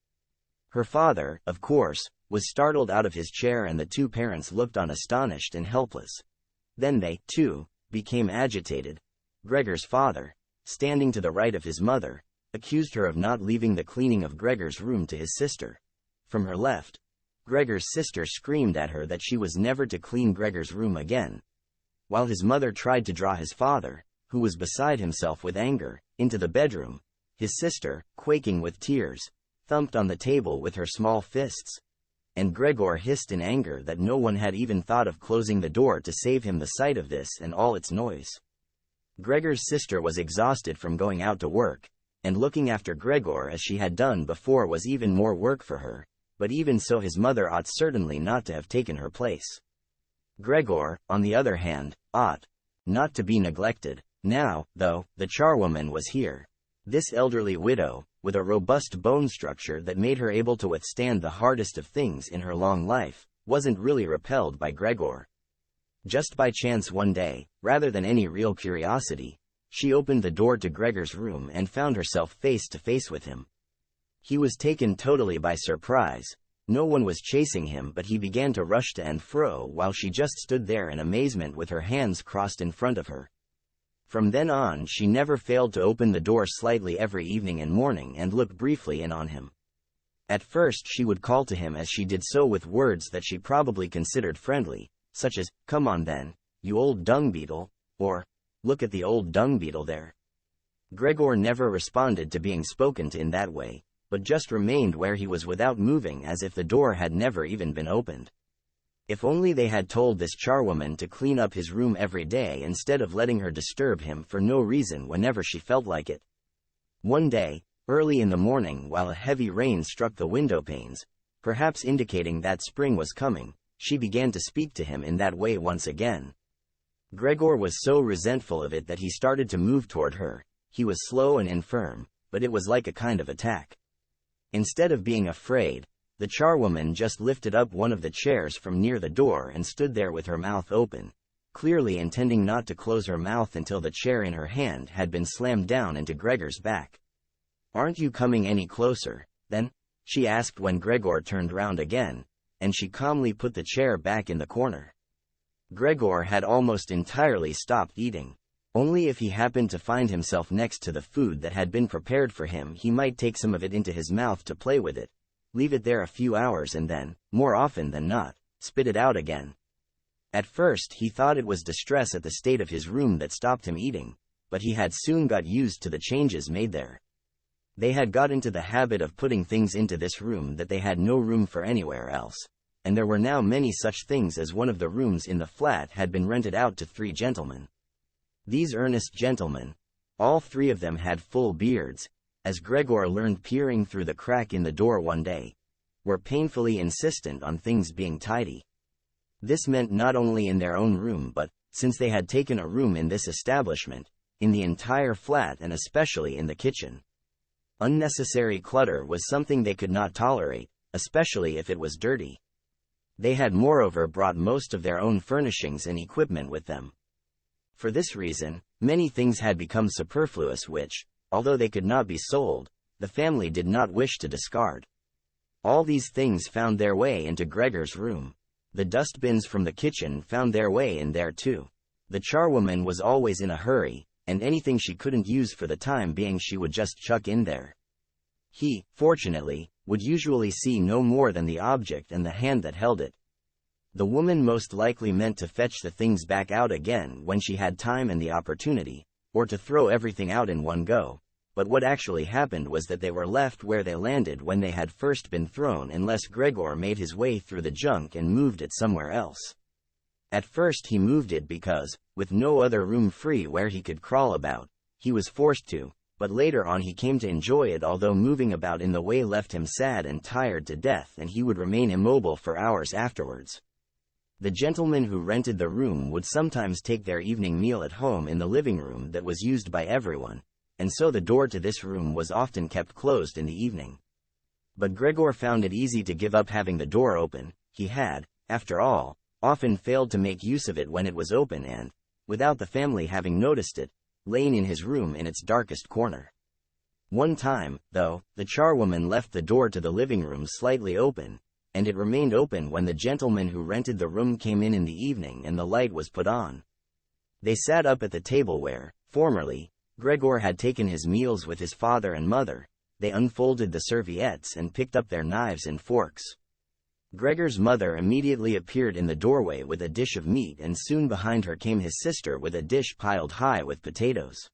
Her father, of course, was startled out of his chair, and the two parents looked on astonished and helpless. Then they, too, became agitated. Gregor's father, standing to the right of his mother, accused her of not leaving the cleaning of Gregor's room to his sister. From her left, Gregor's sister screamed at her that she was never to clean Gregor's room again, while his mother tried to draw his father, who was beside himself with anger, into the bedroom. His sister, quaking with tears, thumped on the table with her small fists, and Gregor hissed in anger that no one had even thought of closing the door to save him the sight of this and all its noise. Gregor's sister was exhausted from going out to work, and looking after Gregor as she had done before was even more work for her, but even so his mother ought certainly not to have taken her place. Gregor, on the other hand, ought not to be neglected. Now, though, the charwoman was here. This elderly widow, with a robust bone structure that made her able to withstand the hardest of things in her long life, wasn't really repelled by Gregor. Just by chance one day, rather than any real curiosity, she opened the door to Gregor's room and found herself face to face with him. He was taken totally by surprise. No one was chasing him, but he began to rush to and fro while she just stood there in amazement with her hands crossed in front of her. From then on she never failed to open the door slightly every evening and morning and look briefly in on him. At first she would call to him as she did so with words that she probably considered friendly, such as, "Come on then, you old dung beetle," or, "Look at the old dung beetle there." Gregor never responded to being spoken to in that way, but just remained where he was without moving as if the door had never even been opened. If only they had told this charwoman to clean up his room every day instead of letting her disturb him for no reason whenever she felt like it. One day, early in the morning while a heavy rain struck the window panes, perhaps indicating that spring was coming, she began to speak to him in that way once again. Gregor was so resentful of it that he started to move toward her. He was slow and infirm, but it was like a kind of attack. Instead of being afraid, the charwoman just lifted up one of the chairs from near the door and stood there with her mouth open, clearly intending not to close her mouth until the chair in her hand had been slammed down into Gregor's back. "Aren't you coming any closer, then?" she asked when Gregor turned round again, and she calmly put the chair back in the corner. Gregor had almost entirely stopped eating. Only if he happened to find himself next to the food that had been prepared for him he might take some of it into his mouth to play with it, leave it there a few hours and then, more often than not, spit it out again. At first he thought it was distress at the state of his room that stopped him eating, but he had soon got used to the changes made there. They had got into the habit of putting things into this room that they had no room for anywhere else, and there were now many such things as one of the rooms in the flat had been rented out to 3 gentlemen. These earnest gentlemen, all 3 of them had full beards, as Gregor learned peering through the crack in the door one day, were painfully insistent on things being tidy. This meant not only in their own room but, since they had taken a room in this establishment, in the entire flat and especially in the kitchen. Unnecessary clutter was something they could not tolerate, especially if it was dirty. They had moreover brought most of their own furnishings and equipment with them. For this reason, many things had become superfluous which, although they could not be sold, the family did not wish to discard. All these things found their way into Gregor's room. The dustbins from the kitchen found their way in there too. The charwoman was always in a hurry, and anything she couldn't use for the time being she would just chuck in there. He, fortunately, would usually see no more than the object and the hand that held it. The woman most likely meant to fetch the things back out again when she had time and the opportunity, or to throw everything out in one go, but what actually happened was that they were left where they landed when they had first been thrown unless Gregor made his way through the junk and moved it somewhere else. At first he moved it because, with no other room free where he could crawl about, he was forced to, but later on he came to enjoy it, although moving about in the way left him sad and tired to death and he would remain immobile for hours afterwards. The gentlemen who rented the room would sometimes take their evening meal at home in the living room that was used by everyone, and so the door to this room was often kept closed in the evening. But Gregor found it easy to give up having the door open. He had, after all, often failed to make use of it when it was open and, without the family having noticed it, lain in his room in its darkest corner. One time, though, the charwoman left the door to the living room slightly open, and it remained open when the gentleman who rented the room came in the evening and the light was put on. They sat up at the table where, formerly, Gregor had taken his meals with his father and mother. They unfolded the serviettes and picked up their knives and forks. Gregor's mother immediately appeared in the doorway with a dish of meat, and soon behind her came his sister with a dish piled high with potatoes.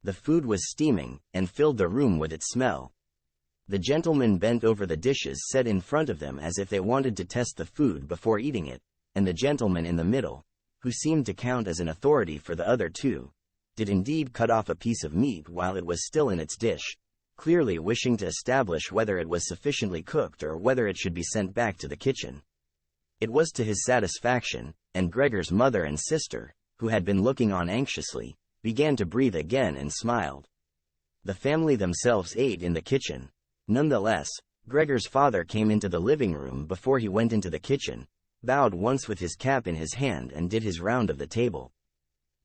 The food was steaming, and filled the room with its smell. The gentlemen bent over the dishes set in front of them as if they wanted to test the food before eating it, and the gentleman in the middle, who seemed to count as an authority for the other two, did indeed cut off a piece of meat while it was still in its dish, clearly wishing to establish whether it was sufficiently cooked or whether it should be sent back to the kitchen. It was to his satisfaction, and Gregor's mother and sister, who had been looking on anxiously, began to breathe again and smiled. The family themselves ate in the kitchen. Nonetheless, Gregor's father came into the living room before he went into the kitchen, bowed once with his cap in his hand and did his round of the table.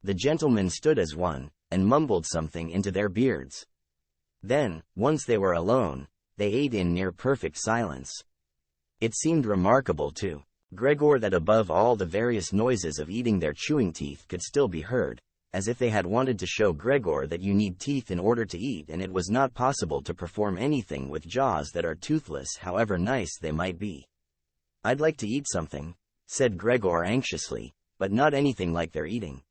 The gentlemen stood as one, and mumbled something into their beards. Then, once they were alone, they ate in near perfect silence. It seemed remarkable to Gregor that above all the various noises of eating their chewing teeth could still be heard, as if they had wanted to show Gregor that you need teeth in order to eat, and it was not possible to perform anything with jaws that are toothless however nice they might be. "I'd like to eat something," said Gregor anxiously, "but not anything like they're eating.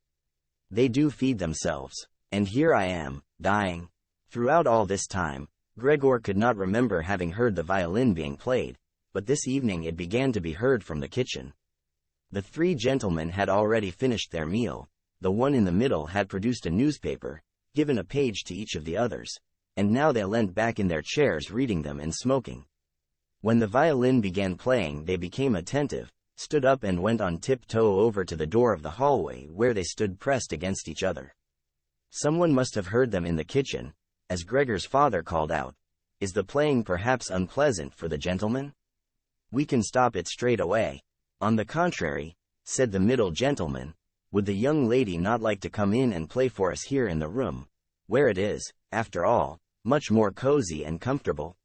They do feed themselves, and here I am, dying." Throughout all this time, Gregor could not remember having heard the violin being played, but this evening it began to be heard from the kitchen. The three gentlemen had already finished their meal. The one in the middle had produced a newspaper, given a page to each of the others, and now they leant back in their chairs reading them and smoking. When the violin began playing, they became attentive, stood up and went on tiptoe over to the door of the hallway where they stood pressed against each other. Someone must have heard them in the kitchen, as Gregor's father called out, "Is the playing perhaps unpleasant for the gentleman? We can stop it straight away." "On the contrary," said the middle gentleman, "would the young lady not like to come in and play for us here in the room, where it is, after all, much more cozy and comfortable?"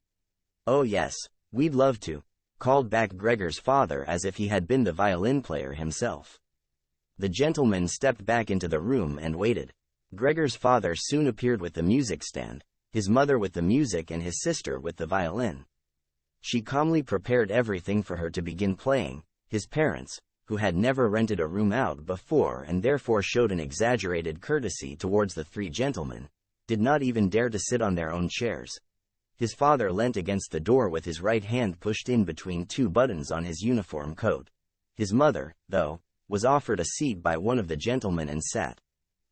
"Oh yes, we'd love to," called back Gregor's father as if he had been the violin player himself. The gentleman stepped back into the room and waited. Gregor's father soon appeared with the music stand, his mother with the music and his sister with the violin. She calmly prepared everything for her to begin playing. His parents, who had never rented a room out before and therefore showed an exaggerated courtesy towards the three gentlemen, did not even dare to sit on their own chairs. His father leant against the door with his right hand pushed in between two buttons on his uniform coat. His mother, though, was offered a seat by one of the gentlemen and sat,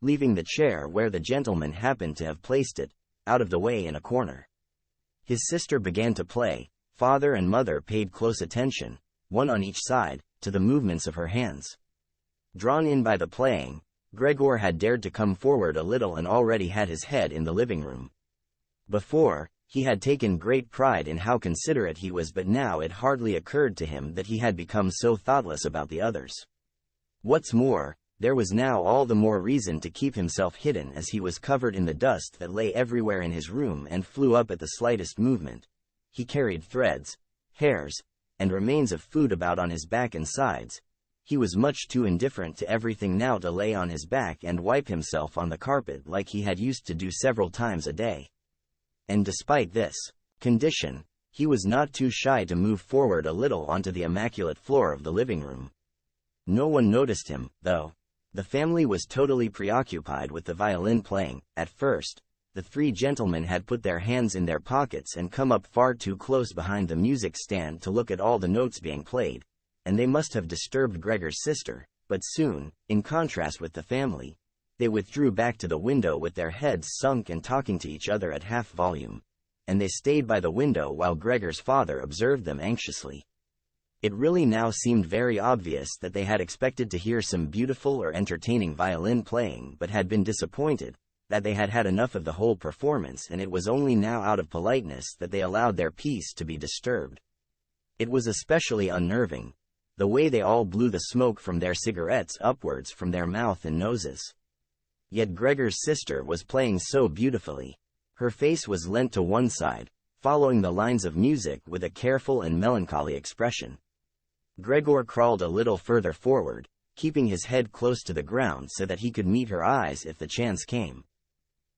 leaving the chair where the gentleman happened to have placed it, out of the way in a corner. His sister began to play. Father and mother paid close attention, one on each side, to the movements of her hands. Drawn in by the playing, Gregor had dared to come forward a little and already had his head in the living room. Before, he had taken great pride in how considerate he was, but now it hardly occurred to him that he had become so thoughtless about the others. What's more, there was now all the more reason to keep himself hidden, as he was covered in the dust that lay everywhere in his room and flew up at the slightest movement. He carried threads, hairs, and remains of food about on his back and sides. He was much too indifferent to everything now to lay on his back and wipe himself on the carpet like he had used to do several times a day. And despite this condition, he was not too shy to move forward a little onto the immaculate floor of the living room. No one noticed him, though. The family was totally preoccupied with the violin playing. At first, the three gentlemen had put their hands in their pockets and come up far too close behind the music stand to look at all the notes being played, and they must have disturbed Gregor's sister, but soon, in contrast with the family, they withdrew back to the window with their heads sunk and talking to each other at half volume, and they stayed by the window while Gregor's father observed them anxiously. It really now seemed very obvious that they had expected to hear some beautiful or entertaining violin playing but had been disappointed, that they had had enough of the whole performance, and it was only now out of politeness that they allowed their peace to be disturbed. It was especially unnerving, the way they all blew the smoke from their cigarettes upwards from their mouth and noses. Yet Gregor's sister was playing so beautifully. Her face was leant to one side, following the lines of music with a careful and melancholy expression. Gregor crawled a little further forward, keeping his head close to the ground so that he could meet her eyes if the chance came.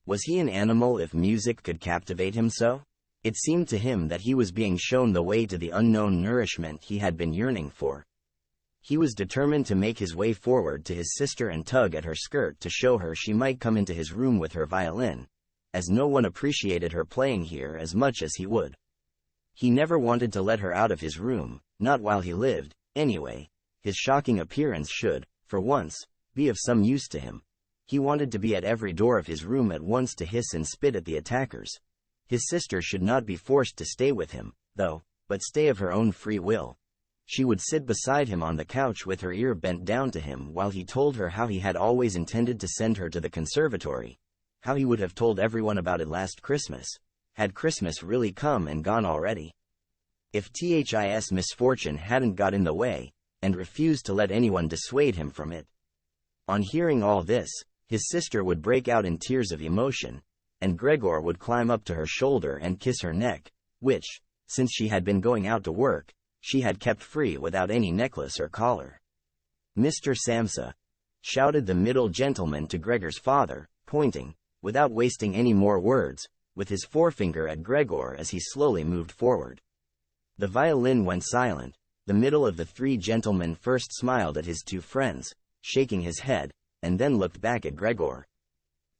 Was he an animal if music could captivate him so? It seemed to him that he was being shown the way to the unknown nourishment he had been yearning for. He was determined to make his way forward to his sister and tug at her skirt to show her she might come into his room with her violin, as no one appreciated her playing here as much as he would. He never wanted to let her out of his room, not while he lived, anyway. His shocking appearance should, for once, be of some use to him. He wanted to be at every door of his room at once to hiss and spit at the attackers. His sister should not be forced to stay with him, though, but stay of her own free will. She would sit beside him on the couch with her ear bent down to him while he told her how he had always intended to send her to the conservatory, how he would have told everyone about it last Christmas. Had Christmas really come and gone already? If his misfortune hadn't got in the way, and refused to let anyone dissuade him from it. On hearing all this, his sister would break out in tears of emotion, and Gregor would climb up to her shoulder and kiss her neck, which, since she had been going out to work, she had kept free without any necklace or collar. "Mr. Samsa," shouted the middle gentleman to Gregor's father, pointing, without wasting any more words, with his forefinger at Gregor as he slowly moved forward. The violin went silent. The middle of the three gentlemen first smiled at his two friends, shaking his head, and then looked back at Gregor.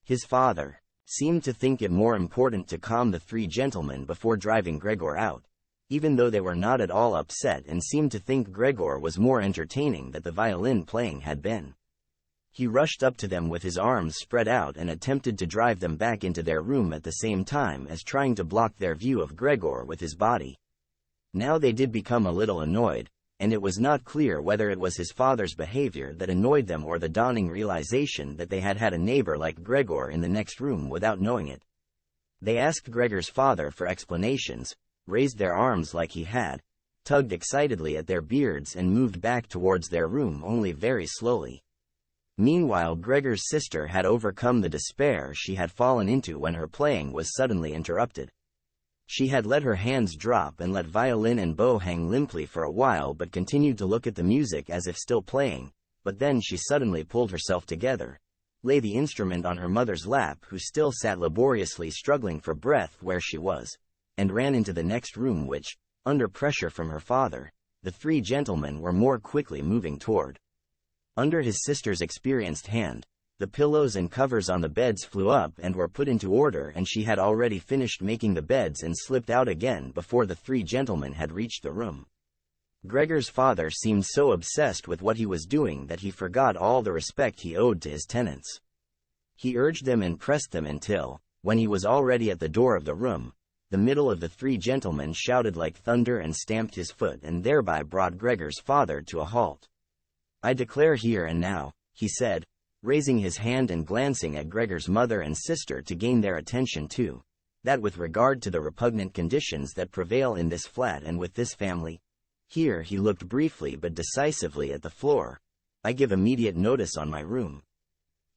His father seemed to think it more important to calm the three gentlemen before driving Gregor out, even though they were not at all upset and seemed to think Gregor was more entertaining than the violin playing had been. He rushed up to them with his arms spread out and attempted to drive them back into their room at the same time as trying to block their view of Gregor with his body. Now they did become a little annoyed, and it was not clear whether it was his father's behavior that annoyed them or the dawning realization that they had had a neighbor like Gregor in the next room without knowing it. They asked Gregor's father for explanations, raised their arms like he had, tugged excitedly at their beards and moved back towards their room only very slowly. Meanwhile, Gregor's sister had overcome the despair she had fallen into when her playing was suddenly interrupted. She had let her hands drop and let violin and bow hang limply for a while but continued to look at the music as if still playing, but then she suddenly pulled herself together, laid the instrument on her mother's lap who still sat laboriously struggling for breath where she was, and ran into the next room which, under pressure from her father, the three gentlemen were more quickly moving toward. Under his sister's experienced hand, the pillows and covers on the beds flew up and were put into order, and she had already finished making the beds and slipped out again before the three gentlemen had reached the room. Gregor's father seemed so obsessed with what he was doing that he forgot all the respect he owed to his tenants. He urged them and pressed them until, when he was already at the door of the room, the middle of the three gentlemen shouted like thunder and stamped his foot and thereby brought Gregor's father to a halt. "I declare here and now," he said, raising his hand and glancing at Gregor's mother and sister to gain their attention too, "that with regard to the repugnant conditions that prevail in this flat and with this family," here he looked briefly but decisively at the floor, "I give immediate notice on my room.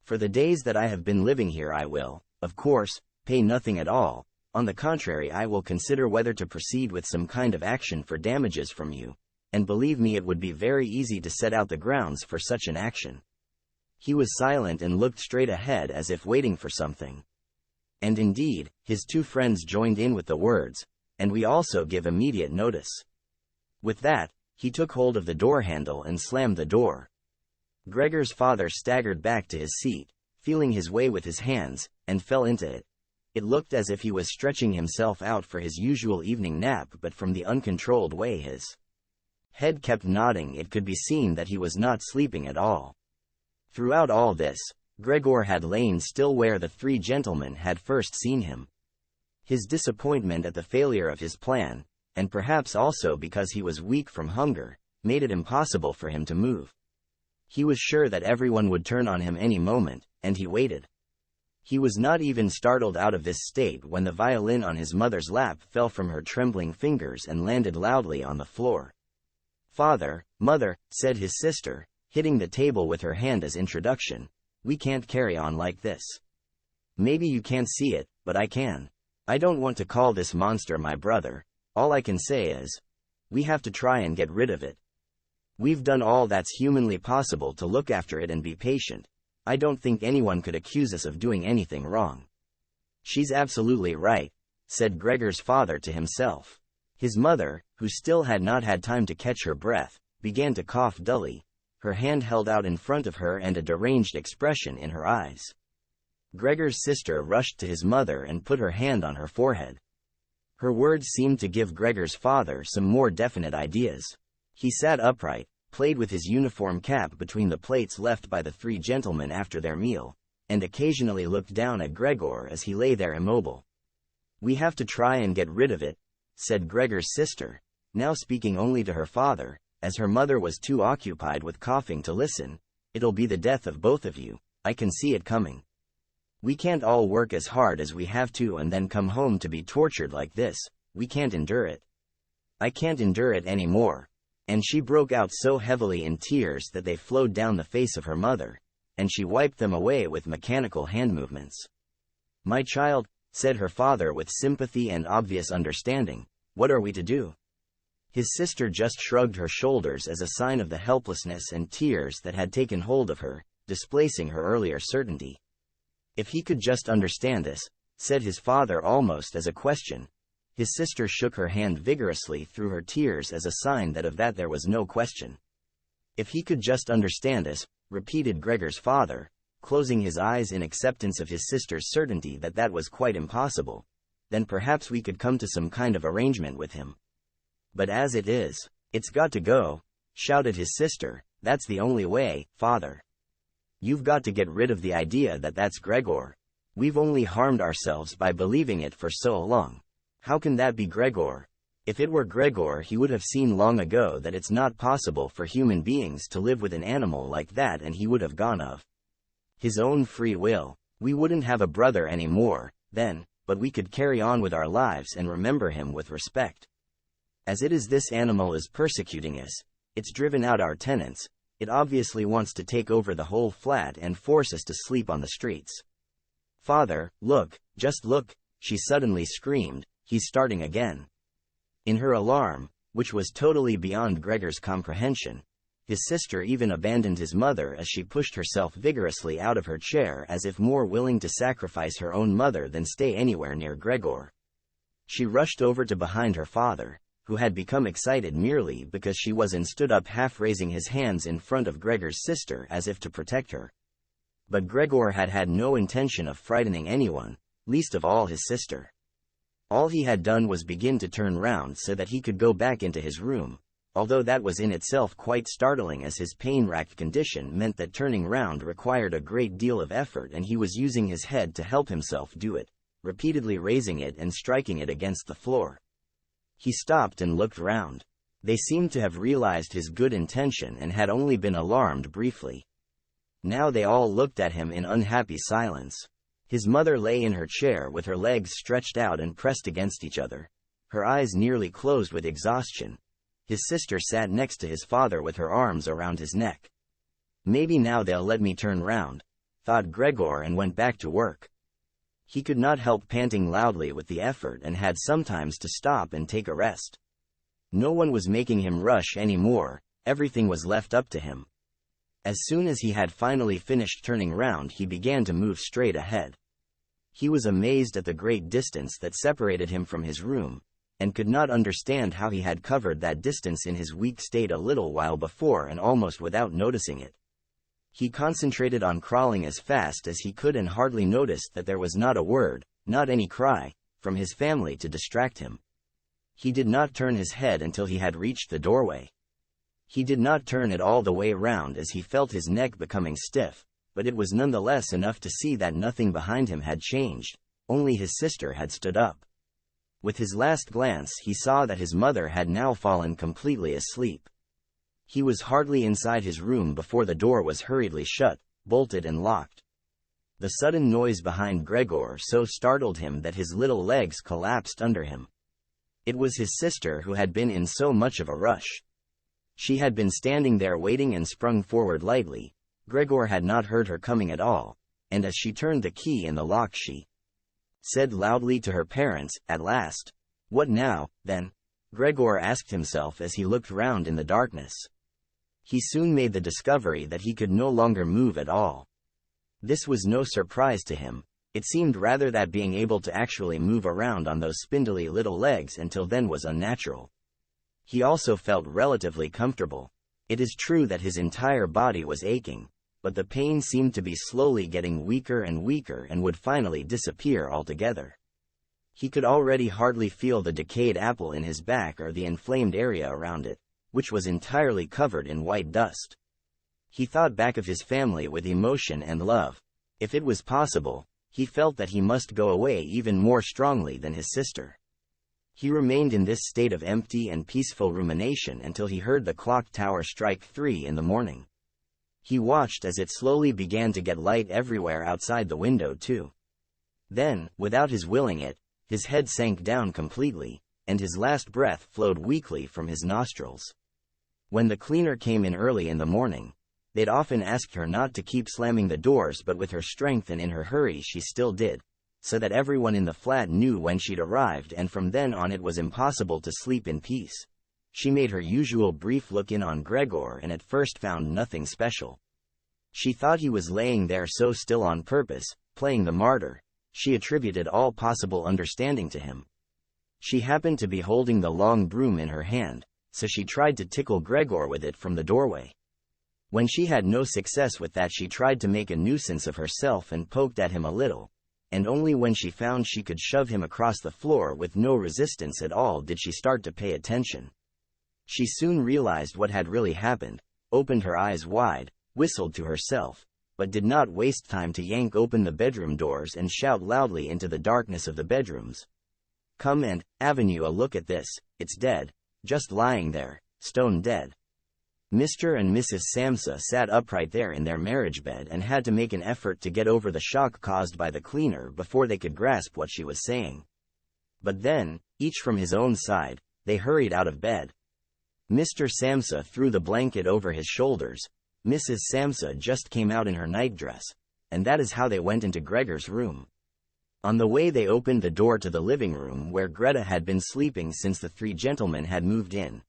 For the days that I have been living here I will, of course, pay nothing at all. On the contrary, I will consider whether to proceed with some kind of action for damages from you, and believe me, it would be very easy to set out the grounds for such an action." He was silent and looked straight ahead as if waiting for something. And indeed, his two friends joined in with the words, "And we also give immediate notice." With that, he took hold of the door handle and slammed the door. Gregor's father staggered back to his seat, feeling his way with his hands, and fell into it. It looked as if he was stretching himself out for his usual evening nap, but from the uncontrolled way his head kept nodding it could be seen that he was not sleeping at all. Throughout all this, Gregor had lain still where the three gentlemen had first seen him. His disappointment at the failure of his plan, and perhaps also because he was weak from hunger, made it impossible for him to move. He was sure that everyone would turn on him any moment, and he waited. He was not even startled out of this state when the violin on his mother's lap fell from her trembling fingers and landed loudly on the floor. "Father, Mother," said his sister, hitting the table with her hand as introduction, "we can't carry on like this. Maybe you can't see it, but I can. I don't want to call this monster my brother. All I can say is, we have to try and get rid of it. We've done all that's humanly possible to look after it and be patient. I don't think anyone could accuse us of doing anything wrong." "She's absolutely right," said Gregor's father to himself. His mother, who still had not had time to catch her breath, began to cough dully, her hand held out in front of her and a deranged expression in her eyes. Gregor's sister rushed to his mother and put her hand on her forehead. Her words seemed to give Gregor's father some more definite ideas. He sat upright, played with his uniform cap between the plates left by the three gentlemen after their meal, and occasionally looked down at Gregor as he lay there immobile. "We have to try and get rid of it," said Gregor's sister, now speaking only to her father, as her mother was too occupied with coughing to listen. "It'll be the death of both of you, I can see it coming. We can't all work as hard as we have to and then come home to be tortured like this. We can't endure it. I can't endure it anymore." And she broke out so heavily in tears that they flowed down the face of her mother, and she wiped them away with mechanical hand movements. "My child," said her father with sympathy and obvious understanding, "what are we to do?" His sister just shrugged her shoulders as a sign of the helplessness and tears that had taken hold of her, displacing her earlier certainty. "If he could just understand this," said his father almost as a question. His sister shook her hand vigorously through her tears as a sign that of that there was no question. "If he could just understand us," repeated Gregor's father, closing his eyes in acceptance of his sister's certainty that that was quite impossible, "then perhaps we could come to some kind of arrangement with him. But as it is, it's got to go," shouted his sister. "That's the only way, father. You've got to get rid of the idea that that's Gregor. We've only harmed ourselves by believing it for so long. How can that be Gregor? If it were Gregor, he would have seen long ago that it's not possible for human beings to live with an animal like that, and he would have gone of his own free will. We wouldn't have a brother anymore, then, but we could carry on with our lives and remember him with respect. As it is, this animal is persecuting us. It's driven out our tenants. It obviously wants to take over the whole flat and force us to sleep on the streets. Father, look, just look," she suddenly screamed. "He's starting again." In her alarm, which was totally beyond Gregor's comprehension, his sister even abandoned his mother as she pushed herself vigorously out of her chair, as if more willing to sacrifice her own mother than stay anywhere near Gregor. She rushed over to behind her father, who had become excited merely because she was and stood up, half raising his hands in front of Gregor's sister as if to protect her. But Gregor had had no intention of frightening anyone, least of all his sister. All he had done was begin to turn round so that he could go back into his room, although that was in itself quite startling, as his pain-racked condition meant that turning round required a great deal of effort, and he was using his head to help himself do it, repeatedly raising it and striking it against the floor. He stopped and looked round. They seemed to have realized his good intention and had only been alarmed briefly. Now they all looked at him in unhappy silence. His mother lay in her chair with her legs stretched out and pressed against each other, her eyes nearly closed with exhaustion. His sister sat next to his father with her arms around his neck. "Maybe now they'll let me turn round," thought Gregor, and went back to work. He could not help panting loudly with the effort and had sometimes to stop and take a rest. No one was making him rush anymore, everything was left up to him. As soon as he had finally finished turning round, he began to move straight ahead. He was amazed at the great distance that separated him from his room, and could not understand how he had covered that distance in his weak state a little while before and almost without noticing it. He concentrated on crawling as fast as he could and hardly noticed that there was not a word, not any cry, from his family to distract him. He did not turn his head until he had reached the doorway. He did not turn it all the way round as he felt his neck becoming stiff, but it was nonetheless enough to see that nothing behind him had changed, only his sister had stood up. With his last glance he saw that his mother had now fallen completely asleep. He was hardly inside his room before the door was hurriedly shut, bolted and locked. The sudden noise behind Gregor so startled him that his little legs collapsed under him. It was his sister who had been in so much of a rush. She had been standing there waiting and sprung forward lightly. Gregor had not heard her coming at all, and as she turned the key in the lock she said loudly to her parents, at last. What now, then? Gregor asked himself as he looked round in the darkness. He soon made the discovery that he could no longer move at all. This was no surprise to him. It seemed rather that being able to actually move around on those spindly little legs until then was unnatural. He also felt relatively comfortable. It is true that his entire body was aching, but the pain seemed to be slowly getting weaker and weaker and would finally disappear altogether. He could already hardly feel the decayed apple in his back or the inflamed area around it, which was entirely covered in white dust. He thought back of his family with emotion and love. If it was possible, he felt that he must go away even more strongly than his sister. He remained in this state of empty and peaceful rumination until he heard the clock tower strike 3 in the morning. He watched as it slowly began to get light everywhere outside the window too. Then, without his willing it, his head sank down completely, and his last breath flowed weakly from his nostrils. When the cleaner came in early in the morning, they'd often asked her not to keep slamming the doors, but with her strength and in her hurry she still did, so that everyone in the flat knew when she'd arrived, and from then on it was impossible to sleep in peace. She made her usual brief look in on Gregor and at first found nothing special. She thought he was laying there so still on purpose, playing the martyr. She attributed all possible understanding to him. She happened to be holding the long broom in her hand, so she tried to tickle Gregor with it from the doorway. When she had no success with that, she tried to make a nuisance of herself and poked at him a little, and only when she found she could shove him across the floor with no resistance at all did she start to pay attention. She soon realized what had really happened, opened her eyes wide, whistled to herself, but did not waste time to yank open the bedroom doors and shout loudly into the darkness of the bedrooms. "Come and, Avenue, a look at this, it's dead, just lying there, stone dead." Mr. and Mrs. Samsa sat upright there in their marriage bed and had to make an effort to get over the shock caused by the cleaner before they could grasp what she was saying. But then, each from his own side, they hurried out of bed. Mr. Samsa threw the blanket over his shoulders. Mrs. Samsa just came out in her nightdress, and that is how they went into Gregor's room. On the way they opened the door to the living room where Greta had been sleeping since the 3 gentlemen had moved in.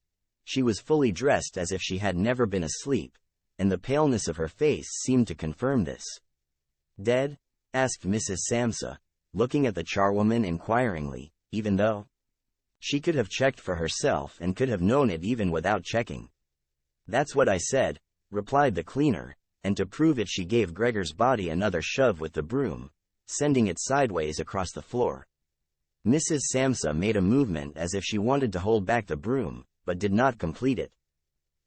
She was fully dressed as if she had never been asleep, and the paleness of her face seemed to confirm this. "Dead?" asked Mrs. Samsa, looking at the charwoman inquiringly, even though she could have checked for herself and could have known it even without checking. "That's what I said," replied the cleaner, and to prove it she gave Gregor's body another shove with the broom, sending it sideways across the floor. Mrs. Samsa made a movement as if she wanted to hold back the broom, but did not complete it.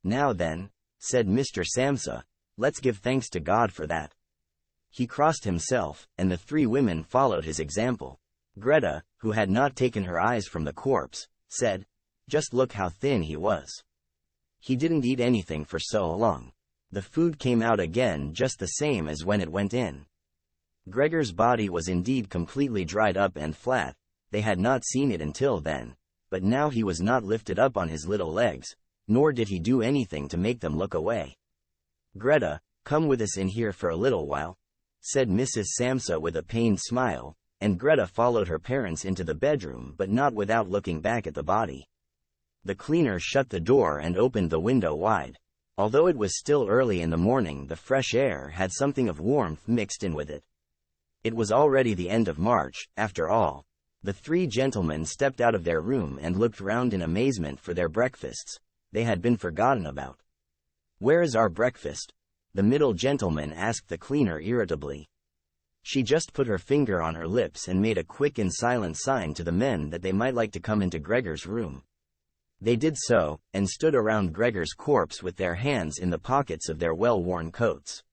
"Now then," said Mr. Samsa, "let's give thanks to God for that." He crossed himself, and the 3 women followed his example. Greta, who had not taken her eyes from the corpse, said, "Just look how thin he was. He didn't eat anything for so long. The food came out again just the same as when it went in." Gregor's body was indeed completely dried up and flat. They had not seen it until then, but now he was not lifted up on his little legs, nor did he do anything to make them look away. "Greta, come with us in here for a little while," said Mrs. Samsa with a pained smile, and Greta followed her parents into the bedroom, but not without looking back at the body. The cleaner shut the door and opened the window wide. Although it was still early in the morning, the fresh air had something of warmth mixed in with it. It was already the end of March, after all. The 3 gentlemen stepped out of their room and looked round in amazement for their breakfasts. They had been forgotten about. "Where is our breakfast?" the middle gentleman asked the cleaner irritably. She just put her finger on her lips and made a quick and silent sign to the men that they might like to come into Gregor's room. They did so, and stood around Gregor's corpse with their hands in the pockets of their well-worn coats.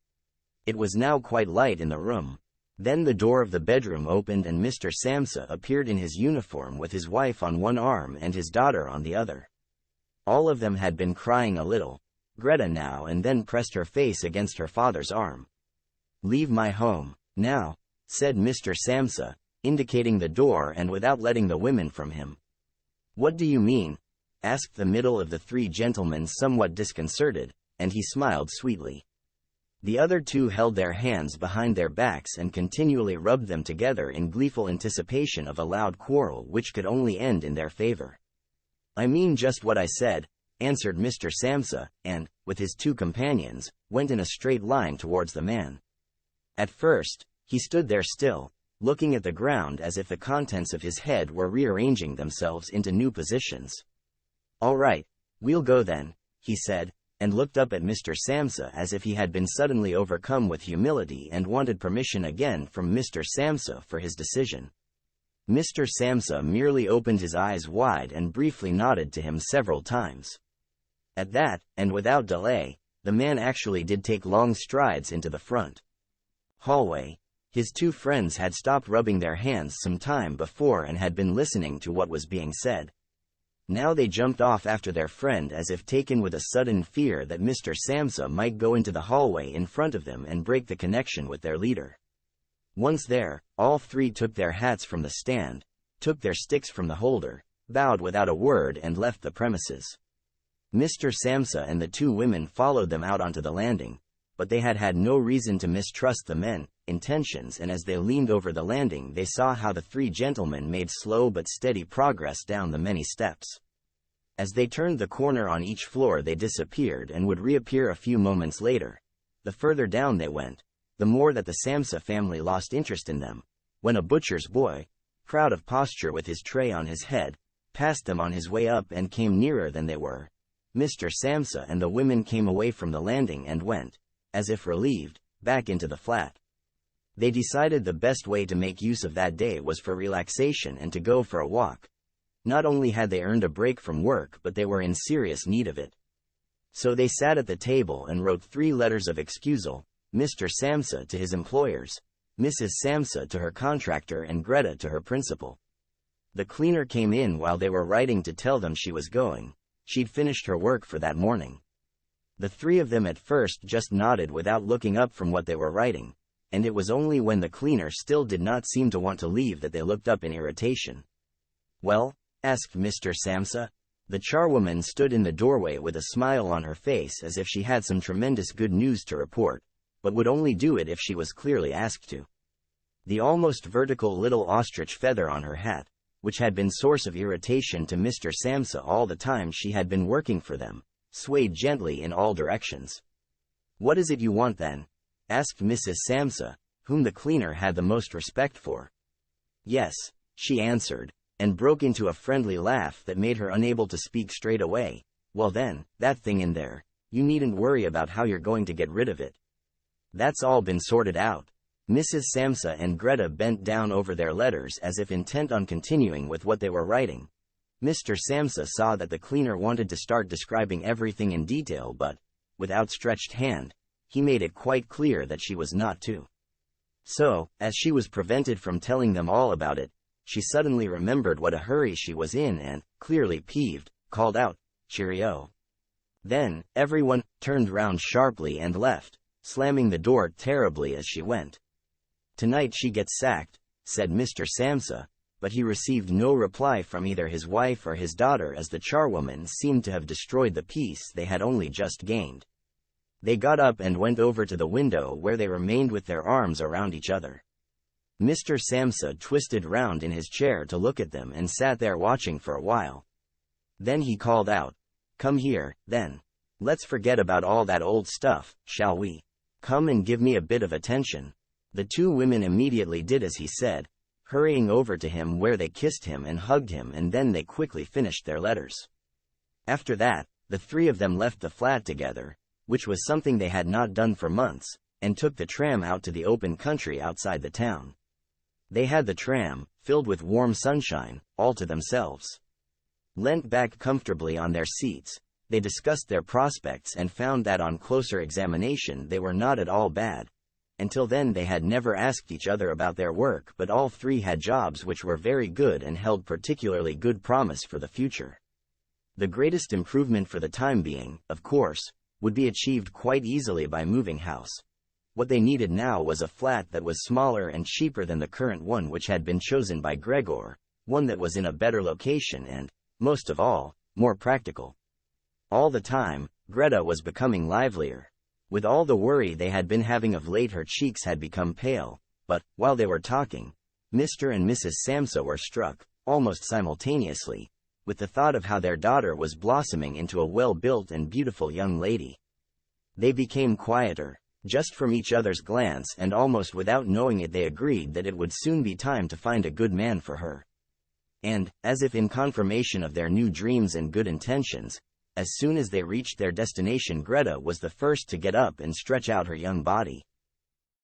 It was now quite light in the room. Then the door of the bedroom opened and Mr. Samsa appeared in his uniform with his wife on one arm and his daughter on the other. All of them had been crying a little. Greta now and then pressed her face against her father's arm. "Leave my home, now," said Mr. Samsa, indicating the door and without letting the women from him. "What do you mean?" asked the middle of the 3 gentlemen, somewhat disconcerted, and he smiled sweetly. The other two held their hands behind their backs and continually rubbed them together in gleeful anticipation of a loud quarrel which could only end in their favor. "I mean just what I said," answered Mr. Samsa, and, with his two companions, went in a straight line towards the man. At first, he stood there still, looking at the ground as if the contents of his head were rearranging themselves into new positions. "All right, we'll go then," he said, and looked up at Mr. Samsa as if he had been suddenly overcome with humility and wanted permission again from Mr. Samsa for his decision. Mr. Samsa merely opened his eyes wide and briefly nodded to him several times. At that, and without delay, the man actually did take long strides into the front hallway. His two friends had stopped rubbing their hands some time before and had been listening to what was being said. Now they jumped off after their friend as if taken with a sudden fear that Mr. Samsa might go into the hallway in front of them and break the connection with their leader. Once there, all three took their hats from the stand, took their sticks from the holder, bowed without a word and left the premises. Mr. Samsa and the two women followed them out onto the landing, but they had had no reason to mistrust the men's intentions, and as they leaned over the landing they saw how the three gentlemen made slow but steady progress down the many steps. As they turned the corner on each floor they disappeared and would reappear a few moments later. The further down they went, the more that the Samsa family lost interest in them, when a butcher's boy, proud of posture with his tray on his head, passed them on his way up and came nearer than they were. Mr. Samsa and the women came away from the landing and went, as if relieved, back into the flat. They decided the best way to make use of that day was for relaxation and to go for a walk. Not only had they earned a break from work, but they were in serious need of it. So they sat at the table and wrote 3 letters of excusal, Mr. Samsa to his employers, Mrs. Samsa to her contractor, and Greta to her principal. The cleaner came in while they were writing to tell them she was going. She'd finished her work for that morning. The 3 of them at first just nodded without looking up from what they were writing, and it was only when the cleaner still did not seem to want to leave that they looked up in irritation. "Well?" asked Mr. Samsa. The charwoman stood in the doorway with a smile on her face as if she had some tremendous good news to report, but would only do it if she was clearly asked to. The almost vertical little ostrich feather on her hat, which had been source of irritation to Mr. Samsa all the time she had been working for them, swayed gently in all directions. "What is it you want then?" asked Mrs. Samsa, whom the cleaner had the most respect for. "Yes," she answered, and broke into a friendly laugh that made her unable to speak straight away. "Well then, that thing in there, you needn't worry about how you're going to get rid of it. That's all been sorted out." Mrs. Samsa and Greta bent down over their letters as if intent on continuing with what they were writing. Mr. Samsa saw that the cleaner wanted to start describing everything in detail, but, with outstretched hand, he made it quite clear that she was not to. So, as she was prevented from telling them all about it, she suddenly remembered what a hurry she was in and, clearly peeved, called out, "Cheerio." Then, everyone turned round sharply and left, slamming the door terribly as she went. "Tonight she gets sacked," said Mr. Samsa, but he received no reply from either his wife or his daughter as the charwoman seemed to have destroyed the peace they had only just gained. They got up and went over to the window where they remained with their arms around each other. Mr. Samsa twisted round in his chair to look at them and sat there watching for a while. Then he called out, "Come here, then. Let's forget about all that old stuff, shall we? Come and give me a bit of attention." The 2 women immediately did as he said, hurrying over to him where they kissed him and hugged him, and then they quickly finished their letters. After that, the 3 of them left the flat together, which was something they had not done for months, and took the tram out to the open country outside the town. They had the tram, filled with warm sunshine, all to themselves. Leant back comfortably on their seats, they discussed their prospects and found that on closer examination they were not at all bad. Until then they had never asked each other about their work, but all 3 had jobs which were very good and held particularly good promise for the future. The greatest improvement for the time being, of course, would be achieved quite easily by moving house. What they needed now was a flat that was smaller and cheaper than the current one which had been chosen by Gregor, one that was in a better location and, most of all, more practical. All the time, Greta was becoming livelier. With all the worry they had been having of late, her cheeks had become pale, but, while they were talking, Mr. and Mrs. Samsa were struck, almost simultaneously, with the thought of how their daughter was blossoming into a well-built and beautiful young lady. They became quieter, just from each other's glance, and almost without knowing it they agreed that it would soon be time to find a good man for her. And, as if in confirmation of their new dreams and good intentions, as soon as they reached their destination, Greta was the first to get up and stretch out her young body.